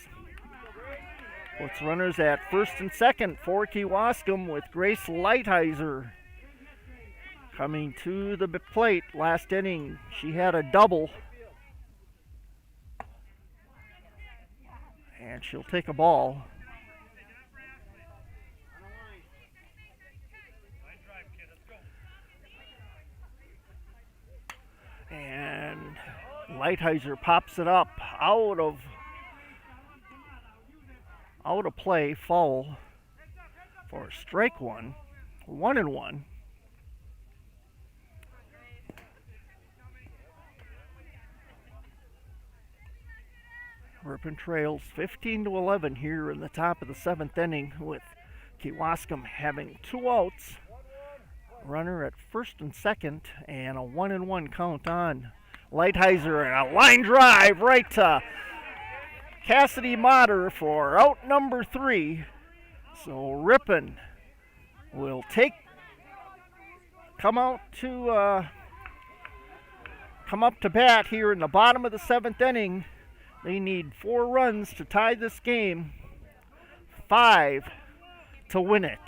Puts runners at first and second for Kewaskum with Grace Lighthizer coming to the plate. Last inning, she had a double. And she'll take a ball. And Lighthizer pops it up out of play, foul for strike one. 1-1. Ripon trails 15-11 here in the top of the 7th inning with Kewaskum having 2 outs. Runner at first and second, and a 1-1 count on Lighthizer, and a line drive right to Cassidy Motter for out number 3. So Ripon will come up to bat here in the bottom of the 7th inning. They need 4 runs to tie this game, 5 to win it.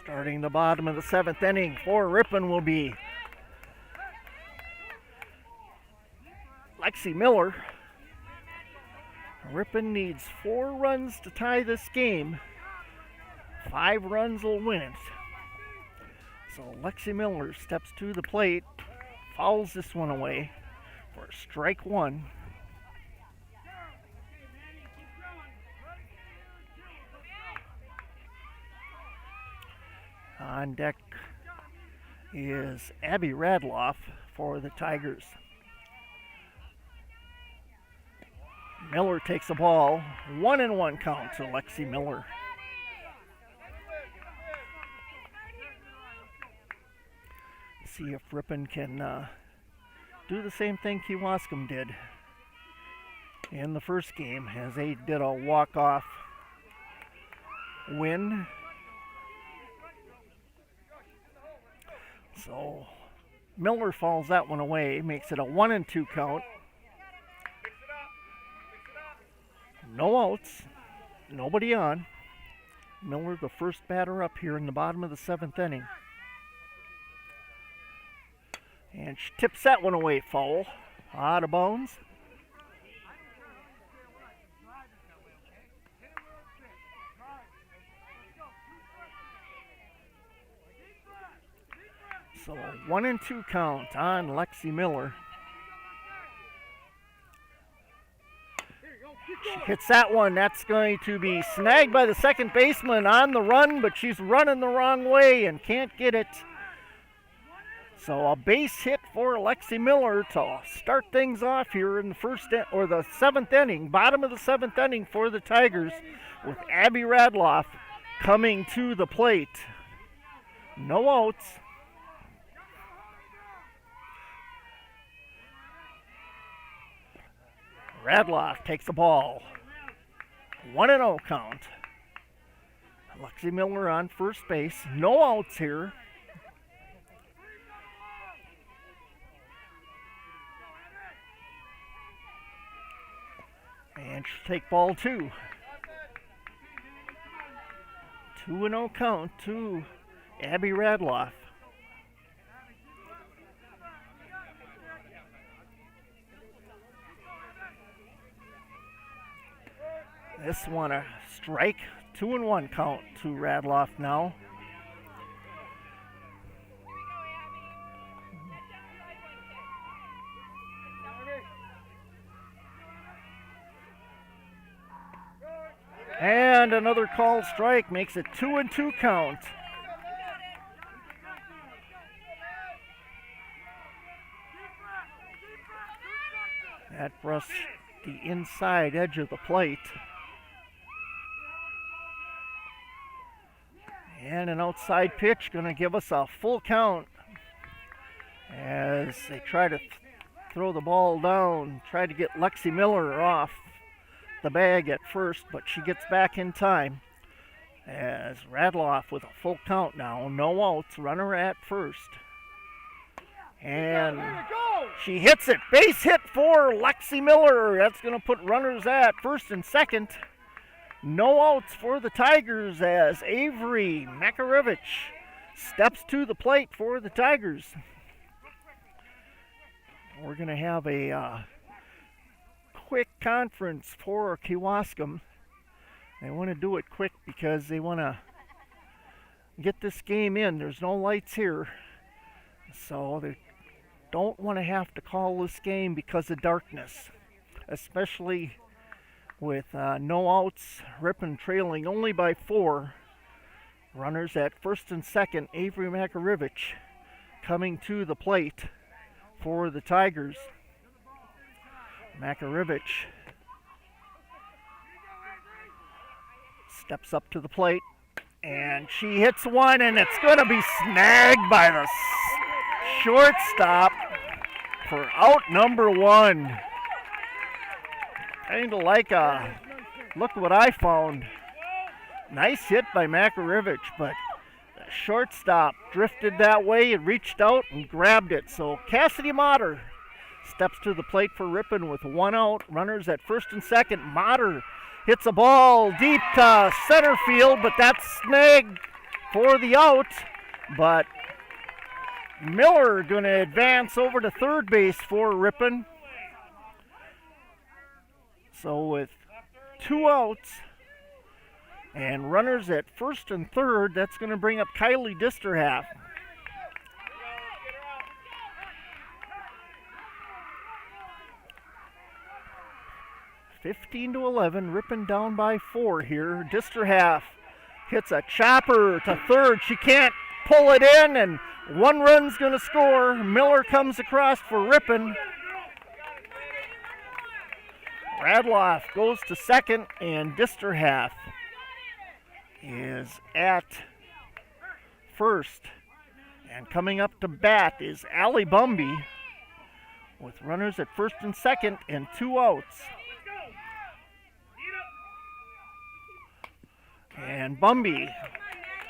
Starting the bottom of the 7th inning for Ripon will be Lexi Miller. Ripon needs 4 runs to tie this game. 5 runs will win it. So Lexi Miller steps to the plate, fouls this one away for strike one. On deck is Abby Radloff for the Tigers. Miller takes the ball. 1-1 count to Lexi Miller. See if Ripon can do the same thing Kewaskum did in the first game, as they did a walk-off win. So Miller fouls that one away, makes it a 1-2 count. No outs, nobody on. Miller, the first batter up here in the bottom of the 7th inning. And she tips that one away, foul. Out of bounds. So 1-2 count on Lexi Miller. She hits that one. That's going to be snagged by the second baseman on the run, but she's running the wrong way and can't get it. So a base hit for Lexi Miller to start things off here in the seventh inning, bottom of the seventh inning for the Tigers, with Abby Radloff coming to the plate. No outs. Radloff takes the ball. 1-0 count. Lexi Miller on first base. No outs here. And she'll take ball 2. 2-0 count to Abby Radloff. This one a strike. 2-1 count to Radloff now. And another called strike makes it 2-2 count. That brushed the inside edge of the plate. And an outside pitch going to give us a full count as they try to throw the ball down, try to get Lexi Miller off the bag at first, but she gets back in time as Radloff with a full count now. No outs, runner at first. And she hits it. Base hit for Lexi Miller. That's going to put runners at first and second. No outs for the Tigers as Avery Makarevich steps to the plate for the Tigers. We're going to have a quick conference for Kewaskum. They want to do it quick because they want to get this game in. There's no lights here, so they don't want to have to call this game because of darkness, especially with no outs. Ripon trailing only by 4. Runners at first and second. Avery Makarevich coming to the plate for the Tigers. Makarevich steps up to the plate and she hits one, and it's going to be snagged by the shortstop for out number 1. Kind of like a, look what I found. Nice hit by Makarevich, but the shortstop drifted that way and reached out and grabbed it. So Cassidy Motter steps to the plate for Ripon with 1 out. Runners at first and second. Motter hits a ball deep to center field, but that's snagged for the out. But Miller going to advance over to third base for Ripon. So with 2 outs and runners at first and third, that's going to bring up Kylie Disterhalf. (15-11), Ripon down by 4 here. Disterhalf hits a chopper to third. She can't pull it in, and 1 run's going to score. Miller comes across for Ripon. Radloff goes to second, and Disterhalf is at first. And coming up to bat is Allie Bumby with runners at first and second and 2 outs. And Bumby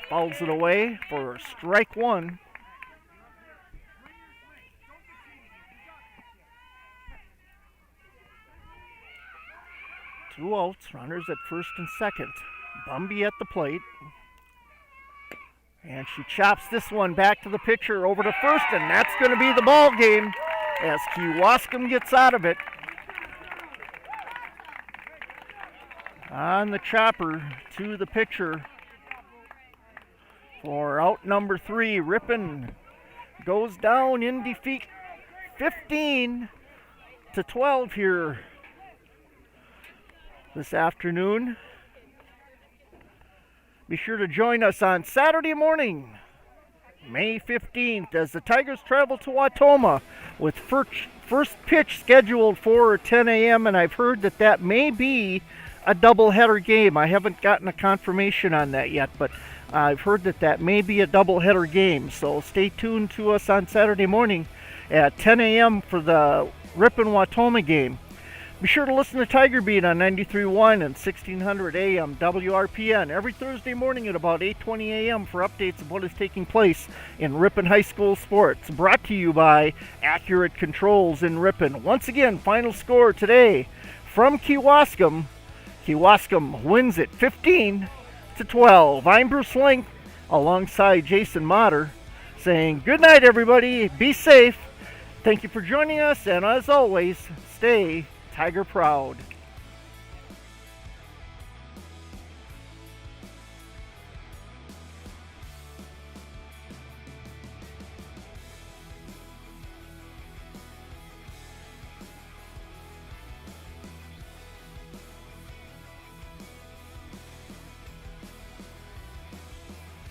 fouls it away for strike 1. Two outs, runners at first and second. Bumby at the plate. And she chops this one back to the pitcher over to first, and that's going to be the ball game as Kewaskum gets out of it. On the chopper to the pitcher for out number 3. Ripon goes down in defeat 15-12 here. this afternoon. Be sure to join us on Saturday morning, May 15th, as the Tigers travel to Wautoma with first pitch scheduled for 10 a.m. and I've heard that may be a doubleheader game. I haven't gotten a confirmation on that yet, but I've heard that may be a doubleheader game. So stay tuned to us on Saturday morning at 10 a.m. for the Ripon-Wautoma game. Be sure to listen to Tiger Beat on 93.1 and 1600 AM WRPN every Thursday morning at about 8:20 a.m. for updates of what is taking place in Ripon High School sports. Brought to you by Accurate Controls in Ripon. Once again, final score today from Kewaskum. Kewaskum wins it 15-12. I'm Bruce Link alongside Jason Motter saying good night, everybody. Be safe. Thank you for joining us, and as always, stay Tiger proud.